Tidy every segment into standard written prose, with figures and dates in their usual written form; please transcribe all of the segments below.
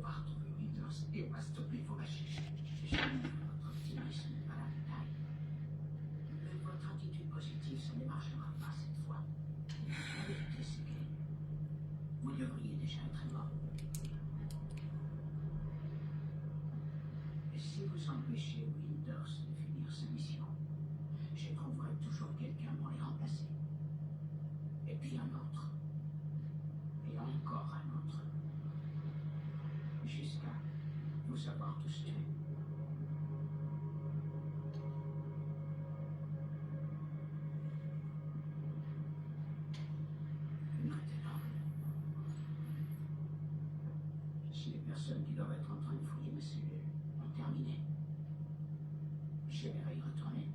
va retrouver Winters et on va stopper vos machines. J'aime votre optimisme à la taille. Mais votre attitude positive, ça ne marchera pas cette fois. La vérité, c'est que vous devriez déjà être mort. Et si vous empêchez Winters de finir sa mission, je trouverai toujours quelqu'un pour les remplacer. Et puis un autre. Et encore un autre. Jusqu'à vous avoir tous tués. Maintenant, si les personnes qui doivent être en train de fouiller ma cellule ont terminé, je vais y retourner.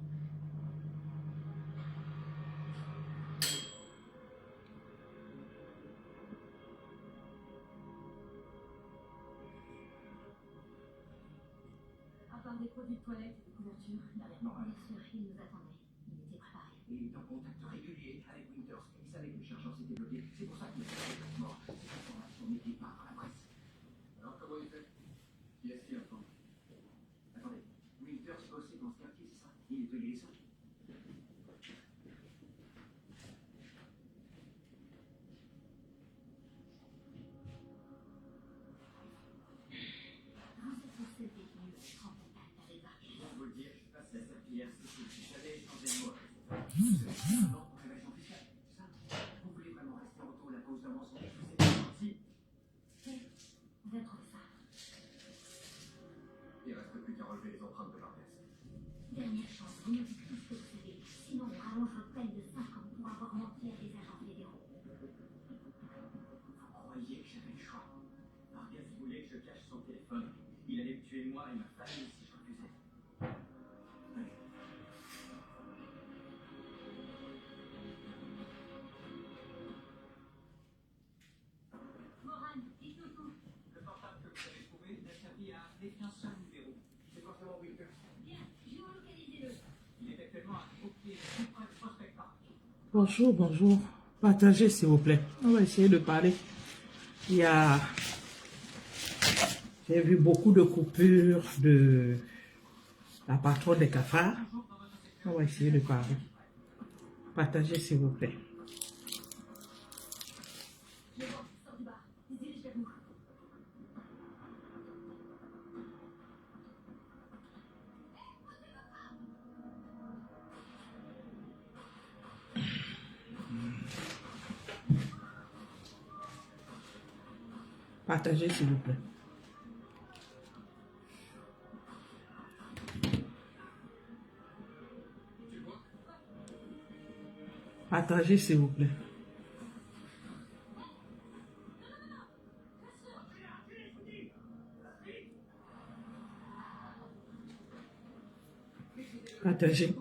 À part des produits de toilette et des couvertures, il n'y a rien. Non, Bien sûr, il nous attendait. Il était préparé. Il est en contact régulier avec Winters. Il savait que le chargeur s'était bloqué. C'est pour ça qu'il est mort. Cette information n'était pas dans la presse. Alors comment il fait? Qui est-ce qui attend? Attendez, Winters bossait dans ce quartier, c'est ça? Il est seul. Vous êtes le seul détenu à être en contact avec Barker. Je viens de vous le dire, je passe la serpillière, c'est tout. Si j'avais échangé de mots, vous avez fait un rapport pour l'évasion fiscale, c'est ça? Vous voulez vraiment rester en taule à cause d'un mensonge? Vous êtes pas gentil. Vous avez trouvé ça? Il reste plus qu'à relever les empreintes de Barnes. Dernière chance, vous nous dites tout ce que vous savez. Sinon, on rallonge votre peine de 5 ans pour avoir menti à des agents fédéraux. Vous croyez que j'avais le choix? Vargas voulait que je cache son téléphone. Il allait me tuer moi et ma famille si je refusais. Moran, dites-nous tout. Le portable que vous avez trouvé n'a servi à appeler qu'un seul numéro. C'est forcément Winters. Bien, géolocalisez-le. Il est actuellement au pied tout près de Prospect Park. Bonjour, bonjour. Partagez s'il vous plaît. On va essayer de parler. Il y a... J'ai vu beaucoup de coupures de la patronne des cafards. On va essayer de parler. Partagez s'il vous plaît. Je vois, sort du bar. Il se dirige vers nous. Partagez s'il vous plaît. Partagez s'il vous plaît. Partagez.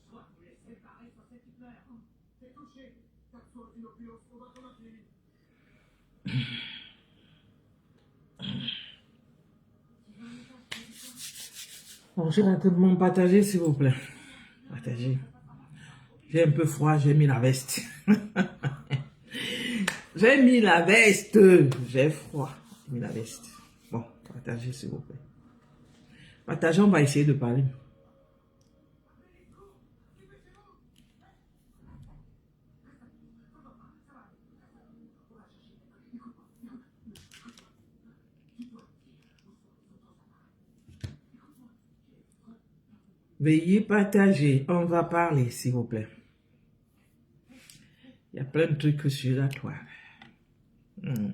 Soit vous les séparez, soit c'est Hitler. T'es touché. T'as besoin d'une ambulance, on va t'en appeler une. Bonjour à tout le monde. Partagez s'il vous plaît. Partagez. J'ai un peu froid, j'ai mis la veste. J'ai mis la veste. J'ai froid. J'ai mis la veste. Bon, partagez s'il vous plaît. Partagez, on va essayer de parler. Veuillez partager. On va parler s'il vous plaît. Il y a plein de trucs sur la toile. Bon.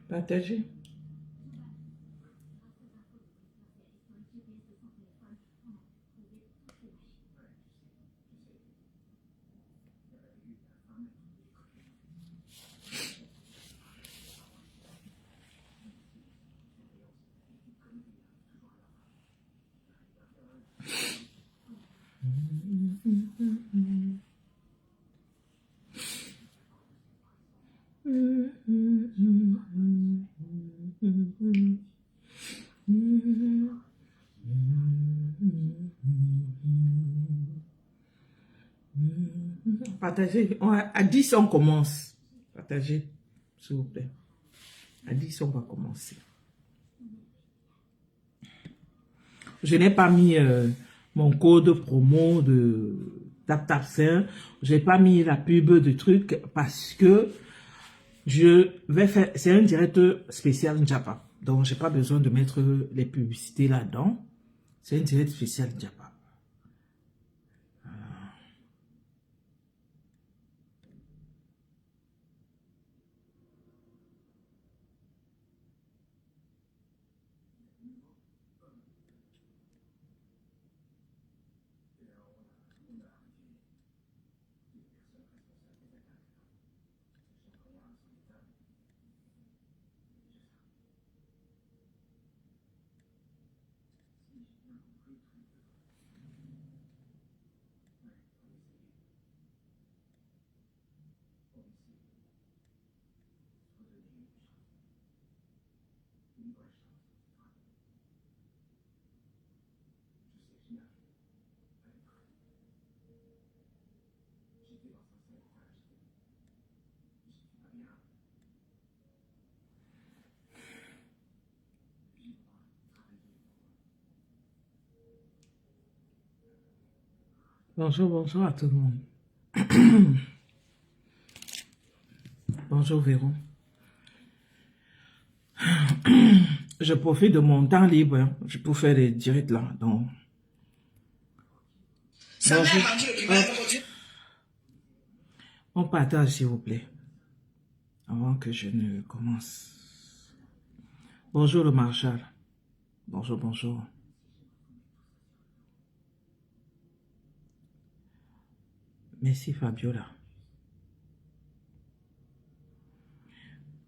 Partagez. Partagez. À 10, on commence. Partagez, s'il vous plaît. À 10, on va commencer. Je n'ai pas mis mon code promo de TapTapSend. Je n'ai pas mis la pub de trucs parce que je vais faire... C'est un direct spécial Njapa. Donc, je n'ai pas besoin de mettre les publicités là-dedans. C'est un direct spécial Njapa. Bonjour, bonjour à tout le monde. Bonjour Véron. Je profite de mon temps libre hein, pour faire des directs là. Donc, bonjour. On partage s'il vous plaît. Avant que je ne commence. Bonjour le Marshal. Bonjour, bonjour. Merci Fabiola.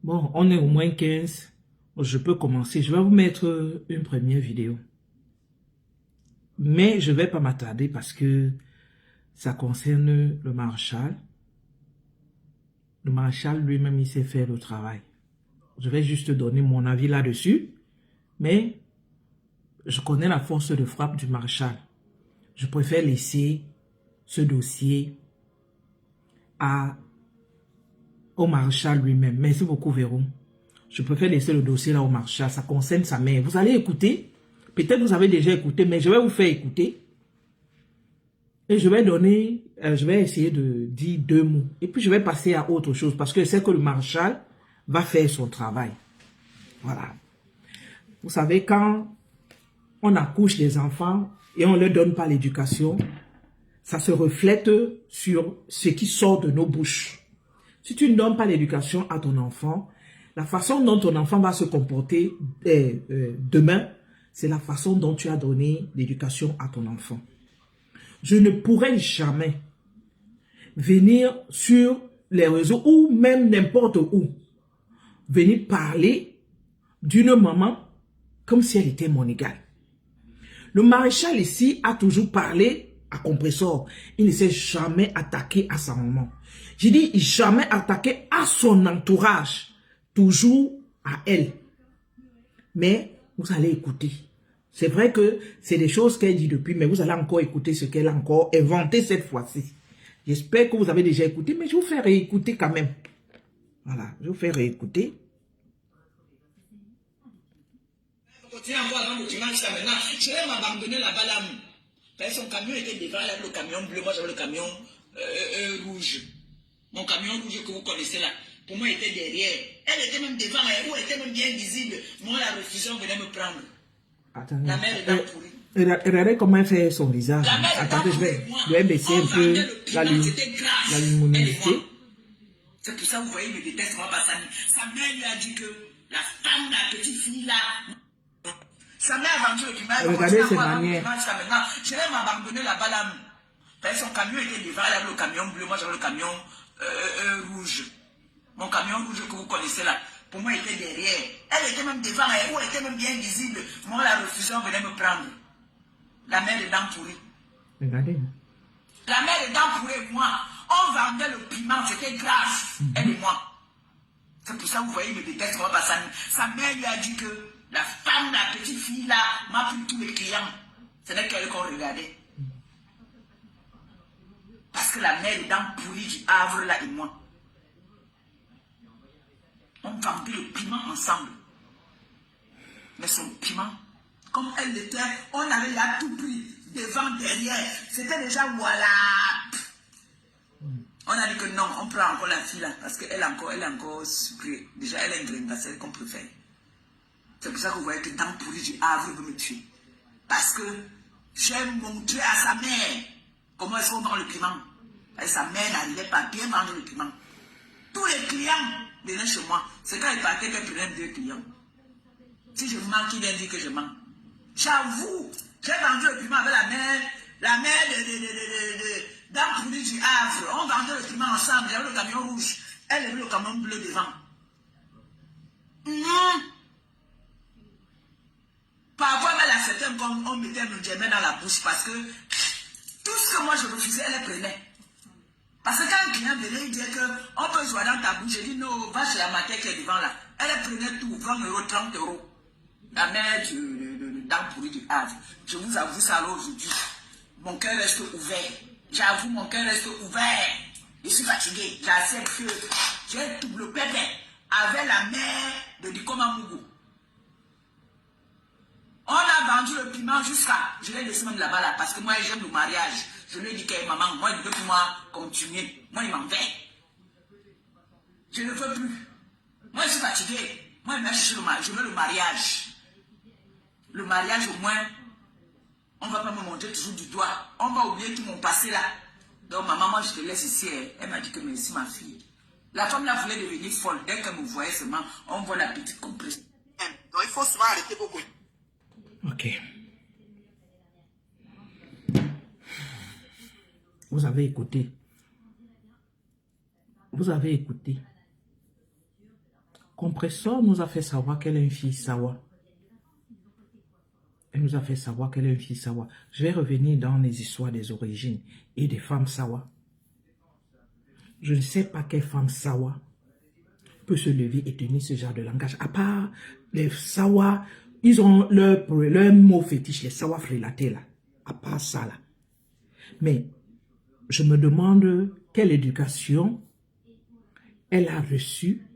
Bon, on est au moins 15. Je peux commencer. Je vais vous mettre une première vidéo. Mais je ne vais pas m'attarder parce que ça concerne le Marshal. Le Marshal lui-même, il sait faire le travail. Je vais juste donner mon avis là-dessus. Mais je connais la force de frappe du Marshal. Je préfère laisser ce dossier au Marshal lui-même. Merci beaucoup, Véron. Je préfère laisser le dossier là au Marshal. Ça concerne sa mère. Vous allez écouter. Peut-être vous avez déjà écouté, mais je vais vous faire écouter. Et je vais donner, je vais essayer de dire 2 mots. Et puis je vais passer à autre chose parce que je sais que le Marshal va faire son travail. Voilà. Vous savez, quand on accouche des enfants et on ne leur donne pas l'éducation, ça se reflète sur ce qui sort de nos bouches. Si tu ne donnes pas l'éducation à ton enfant, la façon dont ton enfant va se comporter demain, c'est la façon dont tu as donné l'éducation à ton enfant. Je ne pourrais jamais venir sur les réseaux ou même n'importe où, venir parler d'une maman comme si elle était mon égale. Le maréchal ici a toujours parlé à Compressor. Il ne s'est jamais attaqué à sa maman. J'ai dit jamais attaqué à son entourage. Toujours à elle. Mais vous allez écouter. C'est vrai que c'est des choses qu'elle dit depuis, mais vous allez encore écouter ce qu'elle a encore inventé cette fois-ci. J'espère que vous avez déjà écouté, mais je vous fais réécouter quand même. Voilà, je vous fais réécouter. Continuez à voir dans le dimanche jusqu'à maintenant. Je vais m'abandonner là-bas là. Son camion était devant, il avait le camion bleu, moi j'avais le camion rouge. Mon camion rouge que vous connaissez là, pour moi il était derrière. Elle était même devant, elle était même bien visible. Moi la refusée, on venait me prendre. Attendez. La mère est dans pourri. Regardez comment elle fait son visage. Attendez, je vais baisser un peu la luminosité. C'est pour ça que vous voyez, il me déteste, moi, Bassani. Sa mère lui a dit que la femme, la petite fille là, sa mère a vendu le dimanche. Regardez ses manières. Je vais m'abandonner là-bas là. Son camion était devant, il avait le camion bleu, moi j'avais le camion rouge. Mon camion rouge que vous connaissez là, pour moi il était derrière. Elle était même devant, elle était même bien visible. Moi la refusée, on venait me prendre. La mère est dans pourrie. Regardez. La mère est dans pourrie et moi. On vendait le piment, c'était grave. Elle et moi. C'est pour ça que vous voyez, il me déteste, moi, Bassani. Sa mère lui a dit que la femme, la petite fille là, m'a pris tous les clients. Ce n'est qu'elle qu'on regardait. Parce que la mère est dans pourri du Havre là et moi. On vendait le piment ensemble. Mais son piment, comme elle l'était, on avait à tout prix, devant, derrière. C'était déjà voilà. On a dit que non, on prend encore la fille là, parce qu'elle est encore sucrée. Déjà, elle a une graine d'assel qu'on préfère. C'est pour ça que vous voyez que dans pourri du Havre veut me tuer. Parce que j'ai montré à sa mère comment est-ce qu'on vend le piment. Et sa mère n'arrivait pas à bien vendre le piment. Tous les clients venaient chez moi. C'est quand ils partaient qu'elle prenait 2 clients. Si je manque, il vient dire que je manque. J'avoue, j'ai vendu le piment avec la mère dans pourri du Havre. On vendait le piment ensemble. J'avais le camion rouge. Elle avait le camion bleu devant. Parfois, elle acceptait qu'on mettait le diamant dans la bouche parce que tout ce que moi je refusais, elle prenait. Parce que quand un client venait, il disait qu'on peut jouer dans ta bouche. J'ai dit non, va chez la maquette qui est devant là. Elle prenait tout, 20 €, 30 €. La mère dans pourri du Havre. Je vous avoue ça aujourd'hui. Mon cœur reste ouvert. J'avoue, mon cœur reste ouvert. Je suis fatigué. J'accepte que j'ai tout le pépé avec la mère de Dikoma Mougou. On a vendu le piment jusqu'à... Je l'ai laissé même là-bas là, parce que moi j'aime le mariage. Je lui ai dit que maman, moi il ne veut plus moi continuer. Moi il m'en veut. Je ne veux plus. Moi je suis fatigué. Moi il m'a cherché le mariage. Je veux le mariage. Le mariage au moins, on ne va pas me montrer toujours du doigt. On va oublier tout mon passé là. Donc maman, moi je te laisse ici. Elle m'a dit que merci ma fille. La femme là voulait devenir folle. Dès qu'elle me voyait seulement, on voit la petite compression. Donc il faut souvent arrêter beaucoup. Ok. Vous avez écouté. Vous avez écouté. Compressor nous a fait savoir qu'elle est une fille Sawa. Elle nous a fait savoir qu'elle est une fille Sawa. Je vais revenir dans les histoires des origines et des femmes Sawa. Je ne sais pas quelle femme Sawa peut se lever et tenir ce genre de langage. À part les Sawa, ils ont leur mot fétiche, les Sawa frélatés là. À part ça là. Mais je me demande quelle éducation elle a reçue.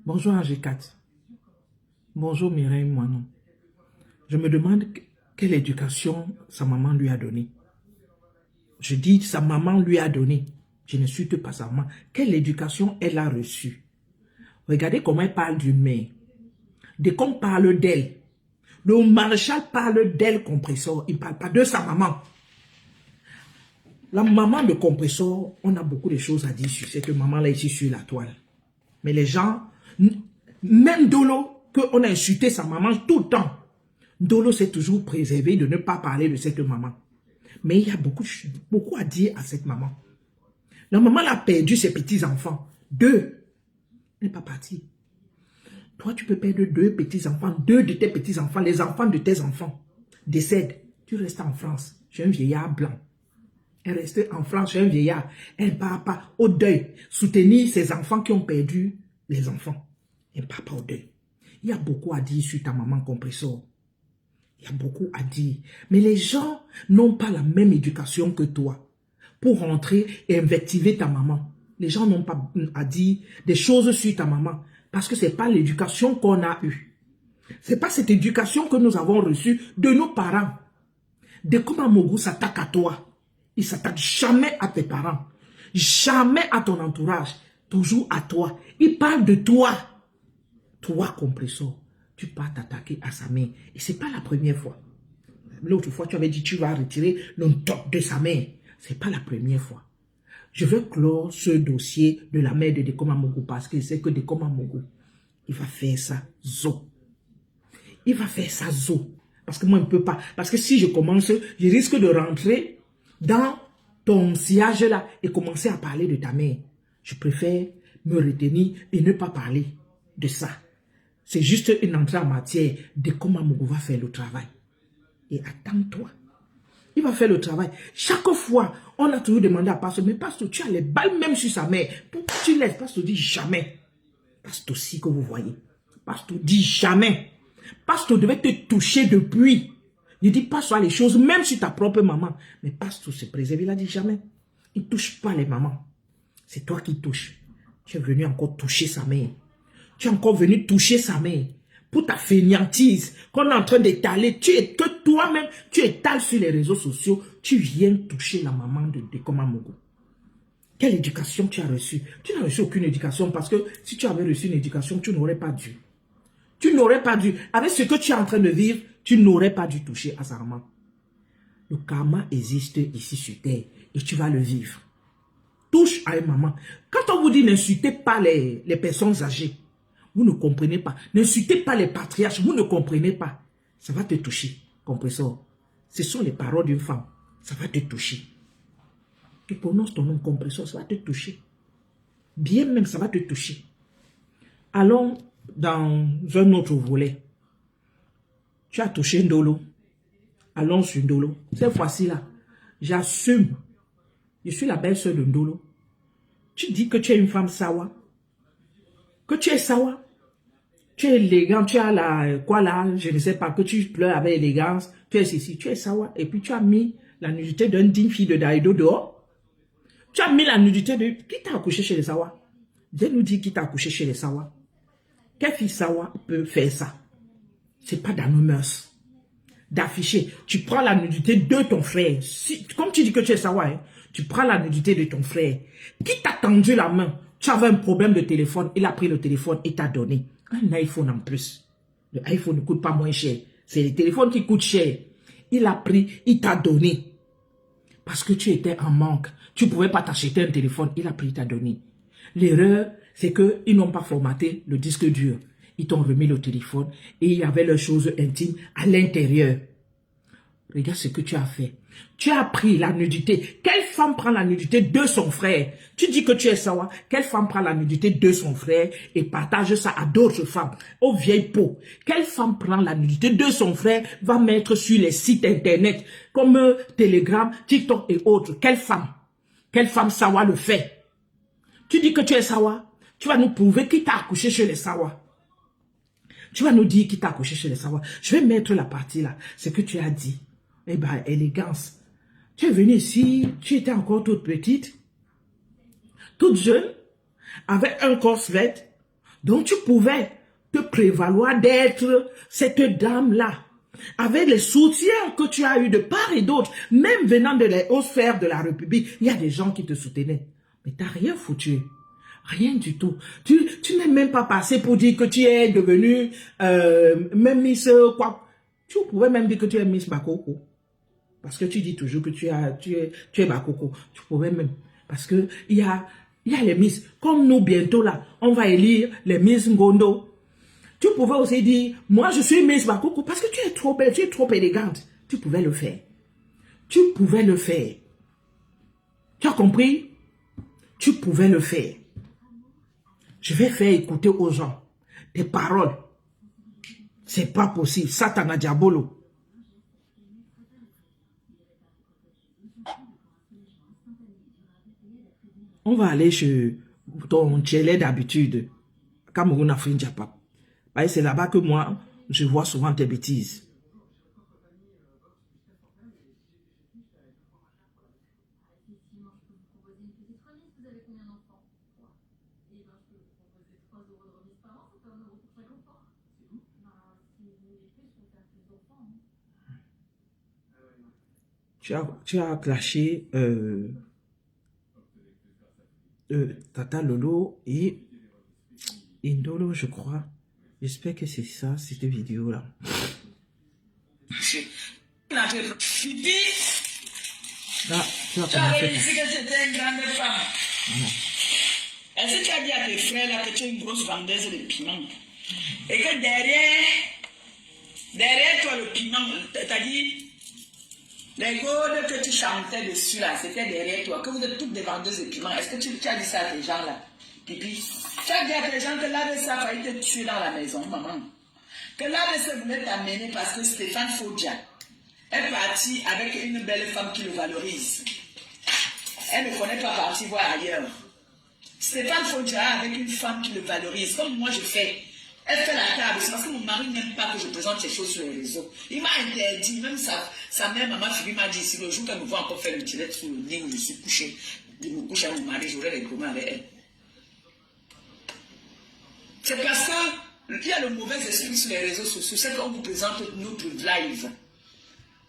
Bonjour Angé4. Bonjour Mireille Moinon. Je me demande quelle éducation sa maman lui a donnée. Je dis sa maman lui a donné. Je ne suis pas sa maman. Quelle éducation elle a reçue. Regardez comment elle parle d'une mère. Dès qu'on parle d'elle, le maréchal parle d'elle, Compressor. Il ne parle pas de sa maman. La maman de Compressor, on a beaucoup de choses à dire sur cette maman-là ici sur la toile. Mais les gens, même Dolo, qu'on a insulté sa maman tout le temps. Dolo s'est toujours préservé de ne pas parler de cette maman. Mais il y a beaucoup à dire à cette maman. La maman a perdu ses petits-enfants. 2. Elle n'est pas partie. Toi, tu peux perdre 2 petits-enfants. 2 de tes petits-enfants, les enfants de tes enfants, décèdent. Tu restes en France. Je suis un vieillard blanc. Elle reste en France, je suis un vieillard. Elle ne part pas au deuil. Soutenir ses enfants qui ont perdu les enfants. Elle ne part pas au deuil. Il y a beaucoup à dire sur ta maman Compressor. Il y a beaucoup à dire. Mais les gens n'ont pas la même éducation que toi pour rentrer et invectiver ta maman. Les gens n'ont pas à dire des choses sur ta maman parce que ce n'est pas l'éducation qu'on a eue. Ce n'est pas cette éducation que nous avons reçue de nos parents. Dès que Mougou s'attaque à toi, il ne s'attaque jamais à tes parents, jamais à ton entourage, toujours à toi. Il parle de toi. Toi, Compressor, tu pars t'attaquer à sa mère. Et ce n'est pas la première fois. L'autre fois, tu avais dit tu vas retirer le top de sa mère. Ce n'est pas la première fois. Je veux clore ce dossier de la mère de Dekoma Mougou parce que c'est que Dekoma Mougou, il va faire ça zo. Il va faire ça zo. Parce que moi, je ne peux pas. Parce que si je commence, je risque de rentrer dans ton sillage là et commencer à parler de ta mère. Je préfère me retenir et ne pas parler de ça. C'est juste une entrée en matière de comment Mougou va faire le travail. Et attends-toi. Il va faire le travail. Chaque fois, on a toujours demandé à Pasteur, mais Pasteur, tu as les balles même sur sa mère. Pourquoi tu laisses? Pasteur dit jamais. Pasteur aussi que vous voyez. Pasteur dit jamais. Pasteur devait te toucher depuis. Ne dis pas soit les choses, même sur ta propre maman. Mais Pasteur se préserve, il a dit jamais. Il ne touche pas les mamans. C'est toi qui touches. Tu es venu encore toucher sa mère. Tu es encore venu toucher sa mère. Pour ta fainéantise qu'on est en train d'étaler. Que toi-même, tu étales sur les réseaux sociaux. Tu viens toucher la maman de Komamogo. Quelle éducation tu as reçue? Tu n'as reçu aucune éducation parce que si tu avais reçu une éducation, tu n'aurais pas dû. Tu n'aurais pas dû. Avec ce que tu es en train de vivre, tu n'aurais pas dû toucher à sa maman. Le karma existe ici sur terre et tu vas le vivre. Touche à une maman. Quand on vous dit n'insultez pas les personnes âgées, vous ne comprenez pas. N'insultez pas les patriarches, vous ne comprenez pas. Ça va te toucher, compresseur. Ce sont les paroles d'une femme. Ça va te toucher. Tu prononces ton nom compresseur, ça va te toucher. Bien même, ça va te toucher. Allons dans un autre volet. Tu as touché Ndolo. Allons sur Ndolo. Cette fois-ci là, j'assume. Je suis la belle-sœur de Ndolo. Tu dis que tu es une femme sawa. Que tu es sawa. Tu es élégant, tu as la, quoi là, je ne sais pas, que tu pleures avec élégance. Tu es ici, tu es sawa. Et puis tu as mis la nudité d'une digne fille de Daïdo dehors. Tu as mis la nudité de... Qui t'a accouché chez les sawa? Viens nous dire qui t'a accouché chez les sawa. Quelle fille sawa peut faire ça? C'est pas dans nos mœurs. D'afficher. Tu prends la nudité de ton frère. Si, comme tu dis que tu es sawa, hein, tu prends la nudité de ton frère. Qui t'a tendu la main? Tu avais un problème de téléphone. Il a pris le téléphone et t'a donné un iPhone en plus. Le iPhone ne coûte pas moins cher. C'est le téléphone qui coûte cher. Il a pris, il t'a donné. Parce que tu étais en manque. Tu ne pouvais pas t'acheter un téléphone. Il a pris, il t'a donné. L'erreur, c'est qu'ils n'ont pas formaté le disque dur. Ils t'ont remis le téléphone et il y avait leurs choses intimes à l'intérieur. Regarde ce que tu as fait. Tu as pris la nudité. Quelle femme prend la nudité de son frère? Tu dis que tu es sawa. Quelle femme prend la nudité de son frère et partage ça à d'autres femmes? Aux vieilles peaux. Quelle femme prend la nudité de son frère, va mettre sur les sites internet comme Telegram, TikTok et autres? Quelle femme? Quelle femme sawa le fait? Tu dis que tu es sawa. Tu vas nous prouver qui t'a accouché chez les sawa. Tu vas nous dire qui t'a accouché chez les sawa. Je vais mettre la partie là. Ce que tu as dit. Eh bien, élégance. Tu es venue ici, tu étais encore toute petite, toute jeune, avec un corset, donc tu pouvais te prévaloir d'être cette dame-là, avec les soutiens que tu as eu de part et d'autre, même venant de les hautes sphères de la République, il y a des gens qui te soutenaient. Mais tu n'as rien foutu. Rien du tout. Tu n'es même pas passé pour dire que tu es devenue même Miss quoi. Tu pouvais même dire que tu es Miss Bakoko. Parce que tu dis toujours que tu es Bakoko. Tu pouvais même. Parce que il y a les Miss. Comme nous, bientôt là, on va élire les Miss Ngondo. Tu pouvais aussi dire, moi je suis Miss Bakoko parce que tu es trop belle, tu es trop élégante. Tu pouvais le faire. Tu pouvais le faire. Tu as compris? Tu pouvais le faire. Je vais faire écouter aux gens tes paroles. C'est pas possible. Satana Diabolo. On va aller chez ton tchélé d'habitude. Cameroun Afrique Japap. C'est là-bas que moi, je vois souvent tes bêtises. Tu as clashé Tata Lolo et Indolo, je crois. J'espère que c'est ça, cette vidéo-là. Là, tu as avais dit que c'était une grande femme. Est-ce que tu as dit à tes frères là que tu es une grosse vendeuse de piment? Et que derrière toi, le piment, t'as dit, les godes que tu chantais dessus là, c'était derrière toi, que vous êtes toutes des vendeuses de piment. Est-ce que tu as dit ça à tes gens là? Pipi. Tu as dit à tes gens que l'ADC a failli te tuer dans la maison, maman. Que l'ADC voulait t'amener parce que Stéphane Fodja est parti avec une belle femme qui le valorise. Elle ne connaît pas partir voir ailleurs. Stéphane Fodja avec une femme qui le valorise, comme moi je fais. Elle fait la table. C'est parce que mon mari n'aime pas que je présente ces choses sur les réseaux. Il m'a interdit, même sa mère, maman Philippe m'a dit, si le jour qu'elle me voit encore faire le direct sur le lit où je suis couché, de me coucher à mon mari, j'aurai les gommes avec elle. C'est parce qu'il y a le mauvais esprit sur les réseaux sociaux, c'est qu'on vous présente notre live.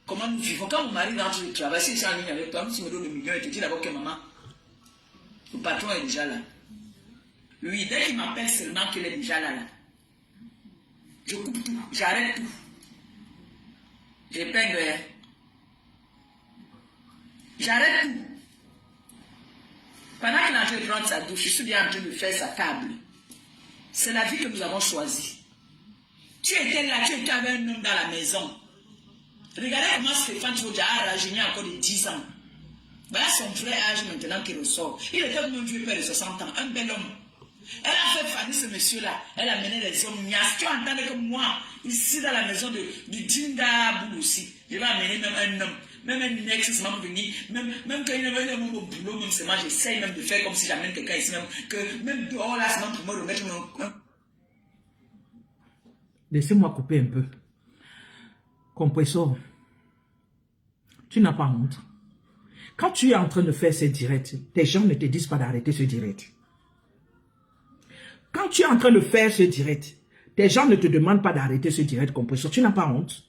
Comment nous vivons. Quand mon mari rentre du travail, si je suis en ligne avec toi, même si me donne le million, il te dit d'abord que maman, le patron est déjà là. Lui, dès qu'il m'appelle seulement qu'il est déjà là. Je coupe tout, j'arrête tout. J'épingle. J'arrête tout. Pendant qu'il est en train de prendre sa douche, je suis bien en train de faire sa table. C'est la vie que nous avons choisie. Tu étais là, tu étais avec un homme dans la maison. Regardez comment Stéphane Fondja a rajeuni encore de 10 ans. Voilà son vrai âge maintenant qui ressort. Il était comme un vieux père de 60 ans, un bel homme. Elle a fait faner ce monsieur-là. Elle a mené les hommes nias. Tu entends que moi, ici dans la maison du Dinda Boul aussi, je vais amener même un homme. Même un ex, c'est même venu. Même quand il y a un homme au boulot, même c'est moi, j'essaye même de faire comme si j'amène quelqu'un ici. Même dehors là, c'est même pour moi de mettre mon... Laissez-moi couper un peu. Compressor, tu n'as pas honte. Quand tu es en train de faire ces directs, tes gens ne te disent pas d'arrêter ce direct. Quand tu es en train de faire ce direct, tes gens ne te demandent pas d'arrêter ce direct, Compressor. Tu n'as pas honte.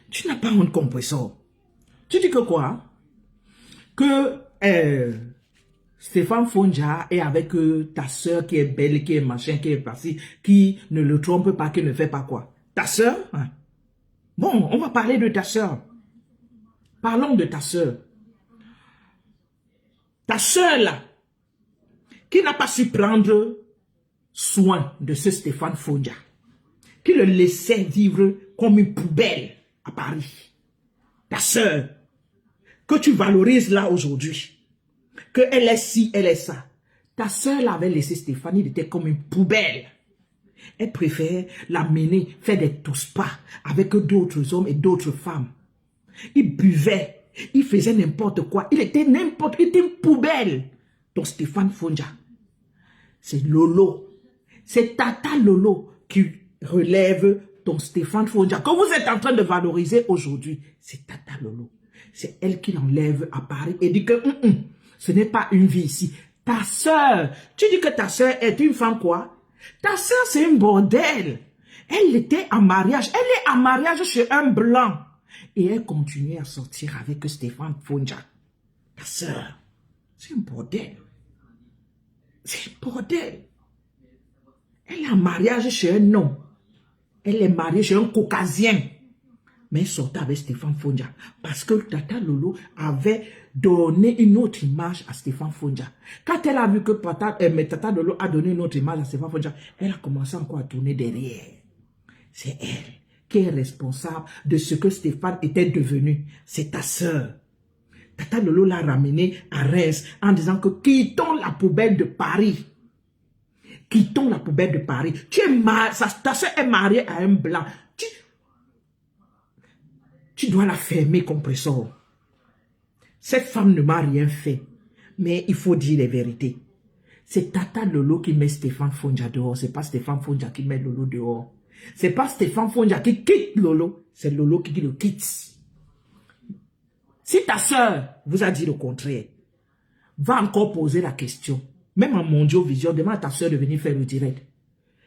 Tu n'as pas honte, Compressor. Tu dis que quoi? Que Stéphane Fondja est avec ta soeur qui est belle, qui est machin, qui est passée, qui ne le trompe pas, qui ne fait pas quoi? Ta soeur? Hein? Bon, on va parler de ta soeur. Parlons de ta soeur. Ta soeur là, qui n'a pas su prendre soin de ce Stéphane Fondja, qui le laissait vivre comme une poubelle à Paris. Ta soeur, que tu valorises là aujourd'hui, qu'elle est ci, elle est ça. Ta soeur l'avait laissé Stéphane, il était comme une poubelle. Elle préférait l'amener faire des toast-pas avec d'autres hommes et d'autres femmes. Il buvait, il faisait n'importe quoi, il était une poubelle. Donc Stéphane Fondja, c'est Lolo, c'est Tata Lolo qui relève ton Stéphane Fondja, que vous êtes en train de valoriser aujourd'hui. C'est Tata Lolo, c'est elle qui l'enlève à Paris et dit que ce n'est pas une vie ici. Ta soeur, tu dis que ta soeur est une femme quoi? Ta soeur c'est un bordel. Elle était en mariage, elle est en mariage chez un blanc. Et elle continue à sortir avec Stéphane Fondja. Ta soeur, c'est un bordel. C'est un bordel. Elle est en mariage chez un homme. Elle est mariée chez un caucasien. Mais elle sortait avec Stéphane Fondja. Parce que Tata Lolo avait donné une autre image à Stéphane Fondja. Quand elle a vu que Tata Lolo a donné une autre image à Stéphane Fondja, elle a commencé encore à tourner derrière. C'est elle qui est responsable de ce que Stéphane était devenu. C'est ta sœur. Tata Lolo l'a ramené à Reims en disant que quittons la poubelle de Paris. Quittons la poubelle de Paris. Ta soeur est mariée à un blanc. Tu dois la fermer, Compressor. Cette femme ne m'a rien fait. Mais il faut dire les vérités. C'est Tata Lolo qui met Stéphane Fondja dehors. C'est pas Stéphane Fondja qui met Lolo dehors. C'est pas Stéphane Fondja qui quitte Lolo. C'est Lolo qui le quitte. Si ta soeur vous a dit le contraire, va encore poser la question. Même en Mondio Vision, demande à ta soeur de venir faire le direct.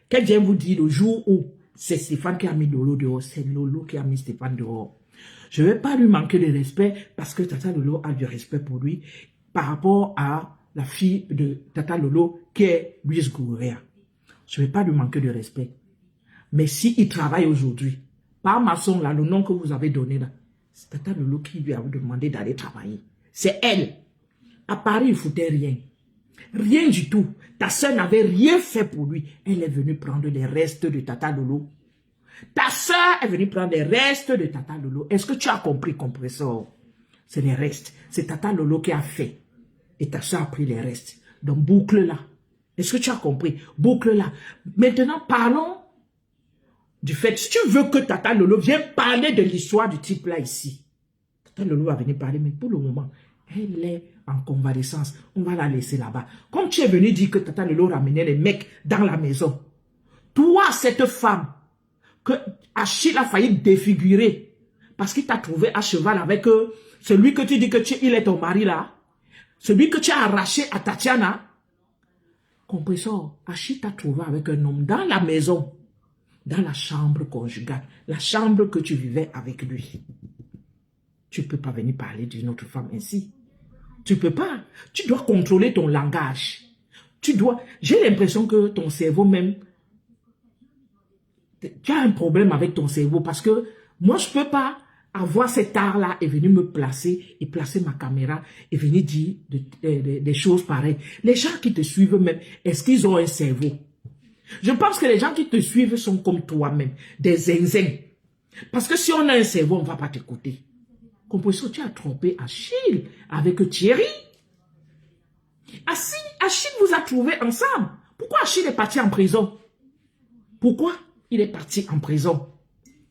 Qu'elle vienne vous dire le jour où c'est Stéphane qui a mis Lolo dehors. C'est Lolo qui a mis Stéphane dehors. Je ne vais pas lui manquer de respect parce que Tata Lolo a du respect pour lui par rapport à la fille de Tata Lolo qui est Louise Gouria. Je ne vais pas lui manquer de respect. Mais s'il travaille aujourd'hui, par maçon là, le nom que vous avez donné là, c'est Tata Lolo qui lui a demandé d'aller travailler. C'est elle. À Paris, il ne foutait rien. Rien du tout. Ta soeur n'avait rien fait pour lui. Elle est venue prendre les restes de Tata Lolo. Ta soeur est venue prendre les restes de Tata Lolo. Est-ce que tu as compris, Compressor? C'est les restes. C'est Tata Lolo qui a fait. Et ta soeur a pris les restes. Donc, boucle là. Est-ce que tu as compris? Boucle là. Maintenant, parlons du fait. Si tu veux que Tata Lolo vienne parler de l'histoire du type là ici. Tata Lolo va venir parler, mais pour le moment, elle est en convalescence. On va la laisser là-bas. Comme tu es venu dire que Tata Lolo ramenait les mecs dans la maison. Toi, cette femme, que Achille a failli défigurer, parce qu'il t'a trouvé à cheval avec celui que tu dis que il est ton mari là, celui que tu as arraché à Tatiana, compresseur, Achille t'a trouvé avec un homme dans la maison, dans la chambre conjugale, la chambre que tu vivais avec lui. Tu ne peux pas venir parler d'une autre femme ainsi. Tu ne peux pas. Tu dois contrôler ton langage. Tu dois... J'ai l'impression que ton cerveau même... Tu as un problème avec ton cerveau parce que moi, je ne peux pas avoir cet art-là et venir me placer et placer ma caméra et venir dire des choses pareilles. Les gens qui te suivent même, est-ce qu'ils ont un cerveau? Je pense que les gens qui te suivent sont comme toi-même, des zinzins. Parce que si on a un cerveau, on ne va pas t'écouter. Compresseur, tu as trompé Achille avec Thierry. Achille vous a trouvé ensemble. Pourquoi Achille est parti en prison? Pourquoi il est parti en prison?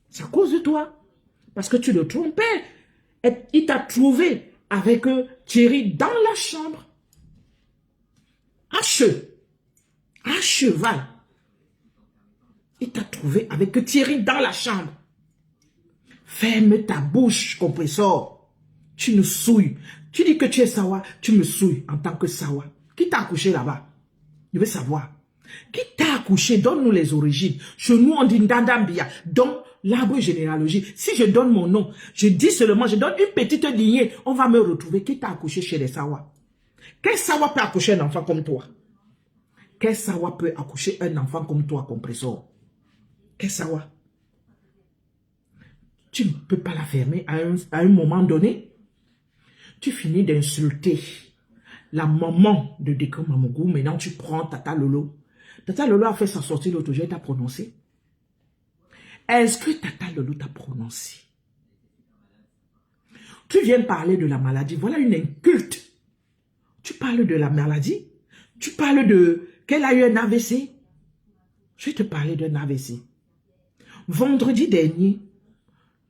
C'est à cause de toi. Parce que tu le trompais. Et il t'a trouvé avec Thierry dans la chambre. À cheval. Il t'a trouvé avec Thierry dans la chambre. Ferme ta bouche, compresseur. Tu nous souilles. Tu dis que tu es Sawa, tu me souilles en tant que Sawa. Qui t'a accouché là-bas? Je veux savoir. Qui t'a accouché? Donne-nous les origines. Chez nous, on dit Ndandambia. Donne l'arbre généalogique. Si je donne mon nom, je dis seulement, je donne une petite lignée, on va me retrouver. Qui t'a accouché chez les Sawa? Quel Sawa peut accoucher un enfant comme toi? Quel Sawa peut accoucher un enfant comme toi, compresseur? Quel Sawa? Tu ne peux pas la fermer à un moment donné. Tu finis d'insulter la maman de Deko Mamougou. Maintenant, tu prends Tata Lolo. Tata Lolo a fait sa sortie l'autre jour. Elle t'a prononcé. Est-ce que Tata Lolo t'a prononcé? Tu viens parler de la maladie. Voilà une inculte. Tu parles de la maladie. Tu parles de qu'elle a eu un AVC. Je vais te parler d'un AVC. Vendredi dernier,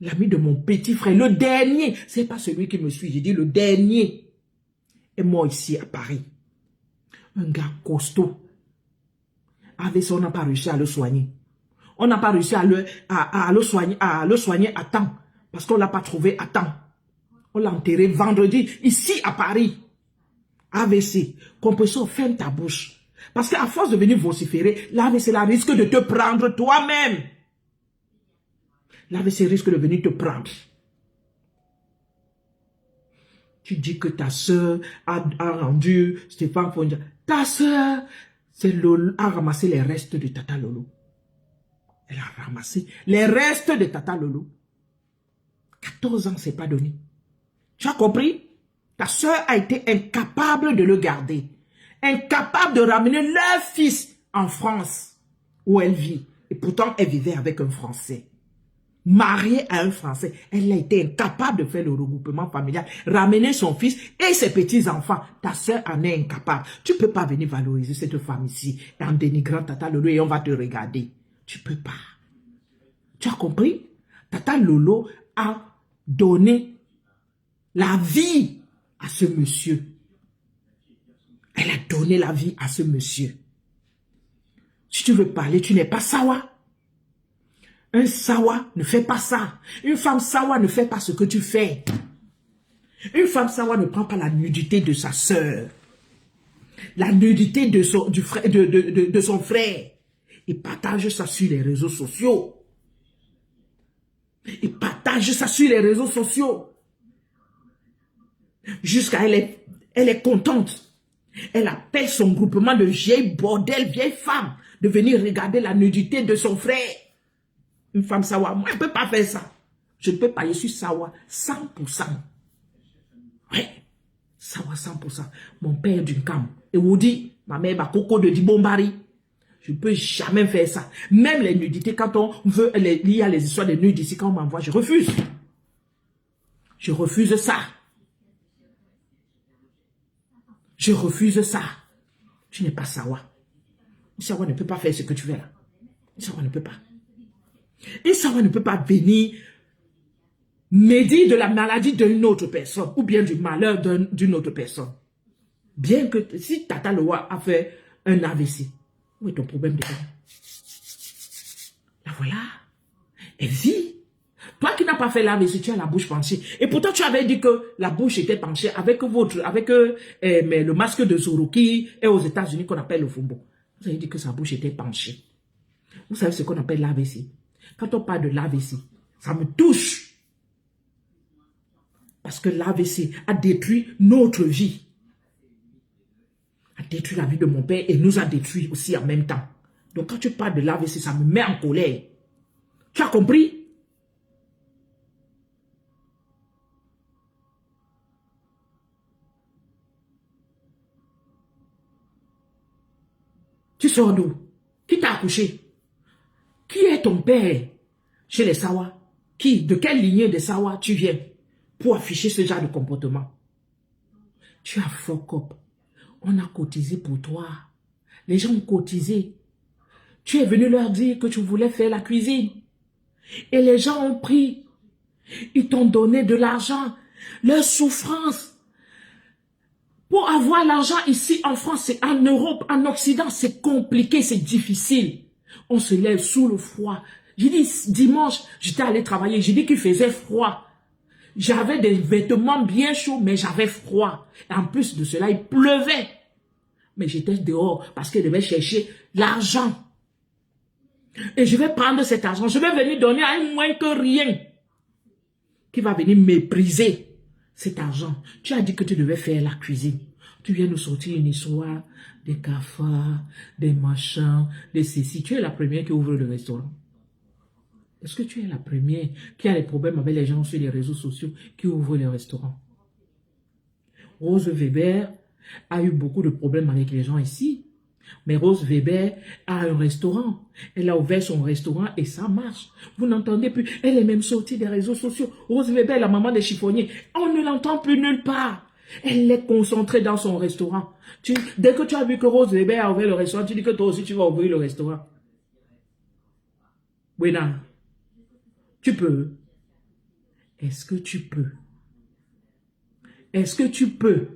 l'ami de mon petit frère, le dernier, c'est pas celui qui me suit, j'ai dit le dernier, est mort ici à Paris. Un gars costaud. Avec ça, on n'a pas réussi à le soigner. On n'a pas réussi à le soigner à temps. Parce qu'on ne l'a pas trouvé à temps. On l'a enterré vendredi, ici à Paris. AVC. Compresseur, ferme ta bouche. Parce qu'à force de venir vociférer, l'AVC là risque de te prendre toi-même. L'AVC risque de venir te prendre. Tu dis que ta soeur a rendu Stéphane Fondia. Ta soeur a ramassé les restes de Tata Lolo. Elle a ramassé les restes de Tata Lolo. 14 ans, c'est pas donné. Tu as compris? Ta soeur a été incapable de le garder. Incapable de ramener leur fils en France, où elle vit. Et pourtant, elle vivait avec un Français. Mariée à un Français, elle a été incapable de faire le regroupement familial, ramener son fils et ses petits-enfants. Ta soeur en est incapable. Tu ne peux pas venir valoriser cette femme ici en dénigrant Tata Lolo et on va te regarder. Tu ne peux pas. Tu as compris? Tata Lolo a donné la vie à ce monsieur. Elle a donné la vie à ce monsieur. Si tu veux parler, tu n'es pas Sawa. Un Sawa ne fait pas ça. Une femme Sawa ne fait pas ce que tu fais. Une femme Sawa ne prend pas la nudité de sa sœur. La nudité de son frère. Et partage ça sur les réseaux sociaux. Et partage ça sur les réseaux sociaux. Jusqu'à elle est contente. Elle appelle son groupement de vieilles bordel, vieilles femmes, de venir regarder la nudité de son frère. Une femme Sawa, moi je ne peux pas faire ça. Je ne peux pas, je suis Sawa 100%. Ouais, Sawa 100%. Mon père d'une cam. Et Woody, ma mère, ma coco de Dibombari. Je ne peux jamais faire ça. Même les nudités, quand on veut, il y a les histoires de nudes ici, quand on m'envoie, je refuse. Je refuse ça. Je refuse ça. Tu n'es pas Sawa. Sawa ne peut pas faire ce que tu fais là. Sawa ne peut pas. Et Sawa ne peut pas venir médire de la maladie d'une autre personne ou bien du malheur d'une autre personne. Bien que si Tata Loa a fait un AVC, où est ton problème de voilà. Elle vit. Toi qui n'as pas fait l'AVC, tu as la bouche penchée. Et pourtant, tu avais dit que la bouche était penchée avec mais le masque de Zorro qui est aux États-Unis qu'on appelle le Fumbo. Vous avez dit que sa bouche était penchée. Vous savez ce qu'on appelle l'AVC. Quand on parle de l'AVC, ça me touche. Parce que l'AVC a détruit notre vie. A détruit la vie de mon père et nous a détruit aussi en même temps. Donc quand tu parles de l'AVC, ça me met en colère. Tu as compris? Tu sors d'où? Qui t'a accouché? Qui est ton père chez les Sawa? Qui? De quelle lignée de Sawa tu viens pour afficher ce genre de comportement? Tu as fuck up. On a cotisé pour toi. Les gens ont cotisé. Tu es venu leur dire que tu voulais faire la cuisine. Et les gens ont pris. Ils t'ont donné de l'argent. Leur souffrance. Pour avoir l'argent ici en France, en Europe, en Occident, c'est compliqué, c'est difficile. On se lève sous le froid. J'ai dit dimanche, j'étais allé travailler. J'ai dit qu'il faisait froid. J'avais des vêtements bien chauds, mais j'avais froid. Et en plus de cela, il pleuvait. Mais j'étais dehors parce que je devais chercher l'argent. Et je vais prendre cet argent. Je vais venir donner à un moins que rien. Qui va venir mépriser cet argent. Tu as dit que tu devais faire la cuisine. Tu viens nous sortir une histoire des cafards, des machins, des ceci. Tu es la première qui ouvre le restaurant. Est-ce que tu es la première qui a des problèmes avec les gens sur les réseaux sociaux qui ouvre les restaurants? Rose Weber a eu beaucoup de problèmes avec les gens ici. Mais Rose Weber a un restaurant. Elle a ouvert son restaurant et ça marche. Vous n'entendez plus. Elle est même sortie des réseaux sociaux. Rose Weber, la maman des chiffonniers. On ne l'entend plus nulle part. Elle est concentrée dans son restaurant. Dès que tu as vu que Rose Weber a ouvert le restaurant, tu dis que toi aussi tu vas ouvrir le restaurant. Oui, non. Tu peux. Est-ce que tu peux? Est-ce que tu peux?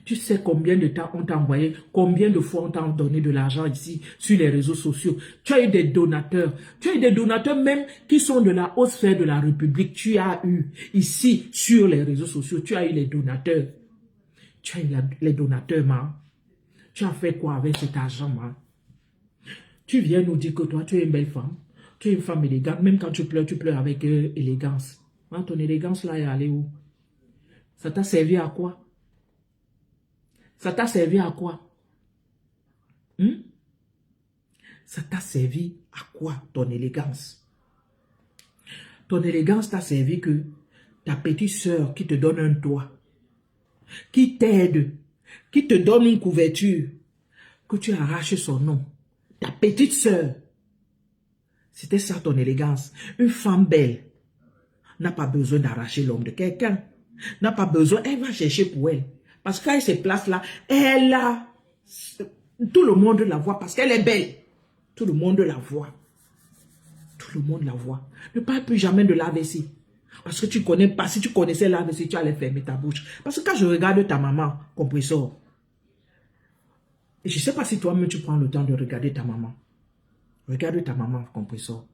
Tu sais combien de temps on t'a envoyé, combien de fois on t'a donné de l'argent ici sur les réseaux sociaux. Tu as eu des donateurs. Tu as eu des donateurs même qui sont de la haute sphère de la République. Tu as eu ici sur les réseaux sociaux, tu as eu les donateurs. Tu as eu les donateurs, man. Tu as fait quoi avec cet argent, man? Tu viens nous dire que toi, tu es une belle femme. Tu es une femme élégante. Même quand tu pleures avec élégance. Hein, ton élégance là est allée où? Ça t'a servi à quoi? Ça t'a servi à quoi? Ça t'a servi à quoi, ton élégance? Ton élégance t'a servi que ta petite sœur qui te donne un toit, qui t'aide, qui te donne une couverture, que tu arraches son nom. Ta petite sœur. C'était ça ton élégance. Une femme belle n'a pas besoin d'arracher l'homme de quelqu'un. N'a pas besoin, elle va chercher pour elle. Parce qu'à ces places-là, elle a... Tout le monde la voit parce qu'elle est belle. Tout le monde la voit. Tout le monde la voit. Ne parle plus jamais de l'AVC. Parce que tu connais pas. Si tu connaissais l'AVC, tu allais fermer ta bouche. Parce que quand je regarde ta maman, compressor, et je ne sais pas si toi-même tu prends le temps de regarder ta maman. Regarde ta maman, compressor.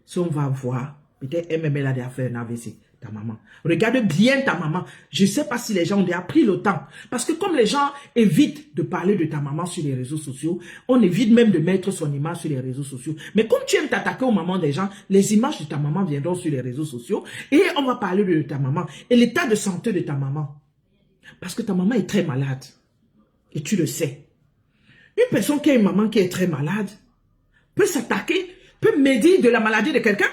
Si on va voir, peut-être elle a déjà fait un AVC. Ta maman. Regarde bien ta maman. Je ne sais pas si les gens ont déjà pris le temps. Parce que comme les gens évitent de parler de ta maman sur les réseaux sociaux, on évite même de mettre son image sur les réseaux sociaux. Mais comme tu aimes t'attaquer aux mamans des gens, les images de ta maman viendront sur les réseaux sociaux et on va parler de ta maman et l'état de santé de ta maman. Parce que ta maman est très malade. Et tu le sais. Une personne qui a une maman qui est très malade peut s'attaquer, peut médire de la maladie de quelqu'un.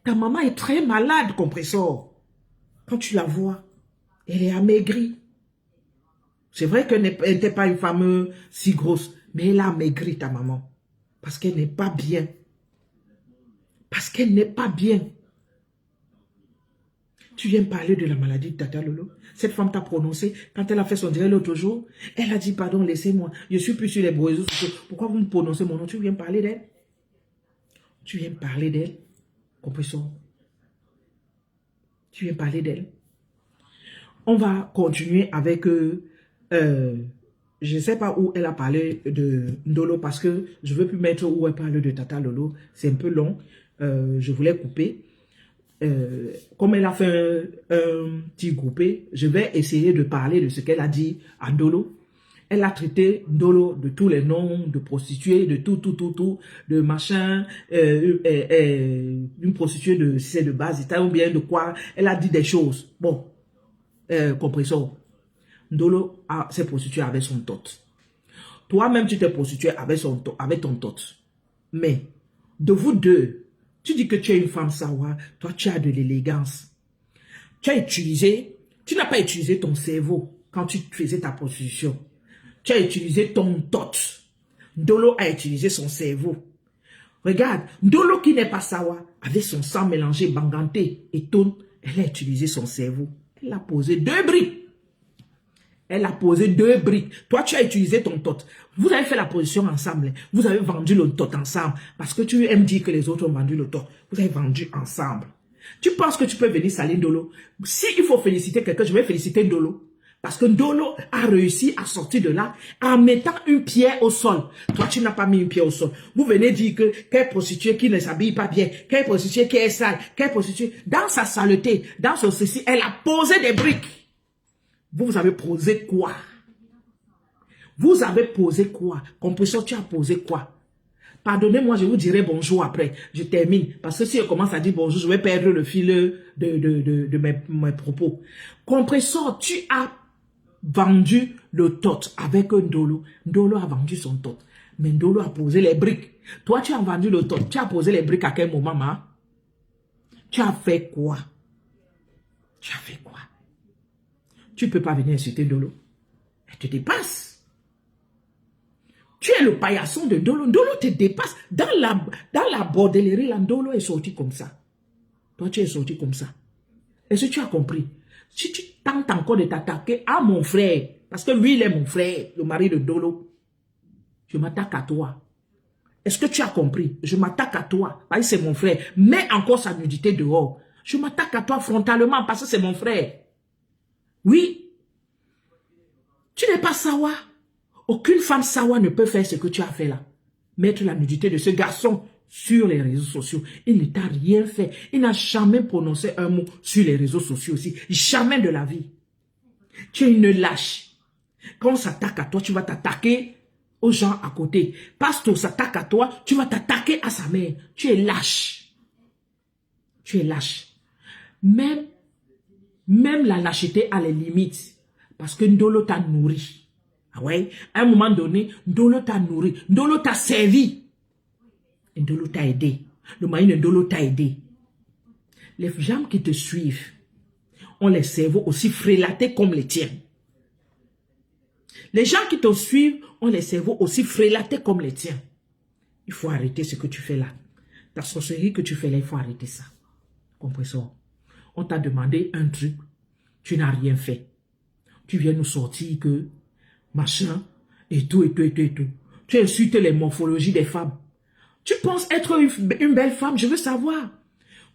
Ta maman est très malade, compressor. Quand tu la vois, elle est amaigrie. C'est vrai qu'elle n'était pas une femme si grosse, mais elle a amaigri, ta maman. Parce qu'elle n'est pas bien. Parce qu'elle n'est pas bien. Tu viens parler de la maladie de Tata Lolo. Cette femme t'a prononcé, quand elle a fait son direct l'autre jour, elle a dit, pardon, laissez-moi. Je suis plus sur les réseaux sociaux. Pourquoi vous me prononcez mon nom? Tu viens parler d'elle? Tu viens parler d'elle? Compressor. Tu viens parler d'elle. On va continuer avec je ne sais pas où elle a parlé de Ndolo parce que je ne veux plus mettre où elle parle de Tata Lolo. C'est un peu long. Je voulais couper. Comme elle a fait un petit groupé, je vais essayer de parler de ce qu'elle a dit à Ndolo. Elle a traité Ndolo de tous les noms de prostituées, de tout, de machin, une prostituée de, si c'est de base, ou bien de quoi. Elle a dit des choses. Bon, compressor. Ndolo s'est prostitué avec son tot. Toi-même, tu t'es prostitué avec ton tot. Mais, de vous deux, tu dis que tu es une femme sawa, toi tu as de l'élégance. Tu n'as pas utilisé ton cerveau quand tu faisais ta prostitution. Tu as utilisé ton tot. Ndolo a utilisé son cerveau. Regarde, Ndolo qui n'est pas sawa, avec son sang mélangé, banganté et tone, elle a utilisé son cerveau. Elle a posé 2 briques. Elle a posé 2 briques. Toi, tu as utilisé ton tot. Vous avez fait la position ensemble. Vous avez vendu le tot ensemble. Parce que tu aimes dire que les autres ont vendu le tot. Vous avez vendu ensemble. Tu penses que tu peux venir salir Ndolo? Si il faut féliciter quelqu'un, je vais féliciter Ndolo. Parce que Ndolo a réussi à sortir de là en mettant une pierre au sol. Toi, tu n'as pas mis une pierre au sol. Vous venez dire que quelle prostituée qui ne s'habille pas bien, quelle prostituée qui est sale, quelle prostituée, dans sa saleté, dans son ceci, elle a posé des briques. Vous avez posé quoi? Vous avez posé quoi? Compressor, tu as posé quoi? Pardonnez-moi, je vous dirai bonjour après. Je termine. Parce que si je commence à dire bonjour, je vais perdre le fil de mes propos. Compressor, tu as vendu le tot avec un Ndolo. Ndolo a vendu son tot. Mais Ndolo a posé les briques. Toi, tu as vendu le tot. Tu as posé les briques à quel moment, maman? Tu as fait quoi? Tu as fait quoi? Tu ne peux pas venir insulter Ndolo. Elle te dépasse. Tu es le paillasson de Ndolo. Ndolo te dépasse. Dans la bordellerie, là, Ndolo est sorti comme ça. Toi, tu es sorti comme ça. Est-ce que tu as compris? Si tu tentes encore de t'attaquer à mon frère, parce que lui, il est mon frère, le mari de Ndolo, je m'attaque à toi. Est-ce que tu as compris? Je m'attaque à toi, parce que c'est mon frère. Mets encore sa nudité dehors. Je m'attaque à toi frontalement, parce que c'est mon frère. Oui. Tu n'es pas sawa. Aucune femme sawa ne peut faire ce que tu as fait là. Mettre la nudité de ce garçon sur les réseaux sociaux. Il ne t'a rien fait. Il n'a jamais prononcé un mot sur les réseaux sociaux aussi. Jamais de la vie. Tu es une lâche. Quand on s'attaque à toi, tu vas t'attaquer aux gens à côté. Pasteur s'attaque à toi, tu vas t'attaquer à sa mère. Tu es lâche. Tu es lâche. Même la lâcheté a les limites. Parce que Ndolo t'a nourri. Ah ouais? À un moment donné, Ndolo t'a nourri. Ndolo t'a servi. Et Ndolo t'a aidé. Le mari de Ndolo t'a aidé. Les gens qui te suivent ont les cerveaux aussi frélatés comme les tiens. Les gens qui te suivent ont les cerveaux aussi frélatés comme les tiens. Il faut arrêter ce que tu fais là. Ta sorcellerie que tu fais là, il faut arrêter ça. Compressor. On t'a demandé un truc. Tu n'as rien fait. Tu viens nous sortir que machin et tout. Tu insultes les morphologies des femmes. Tu penses être une belle femme? Je veux savoir.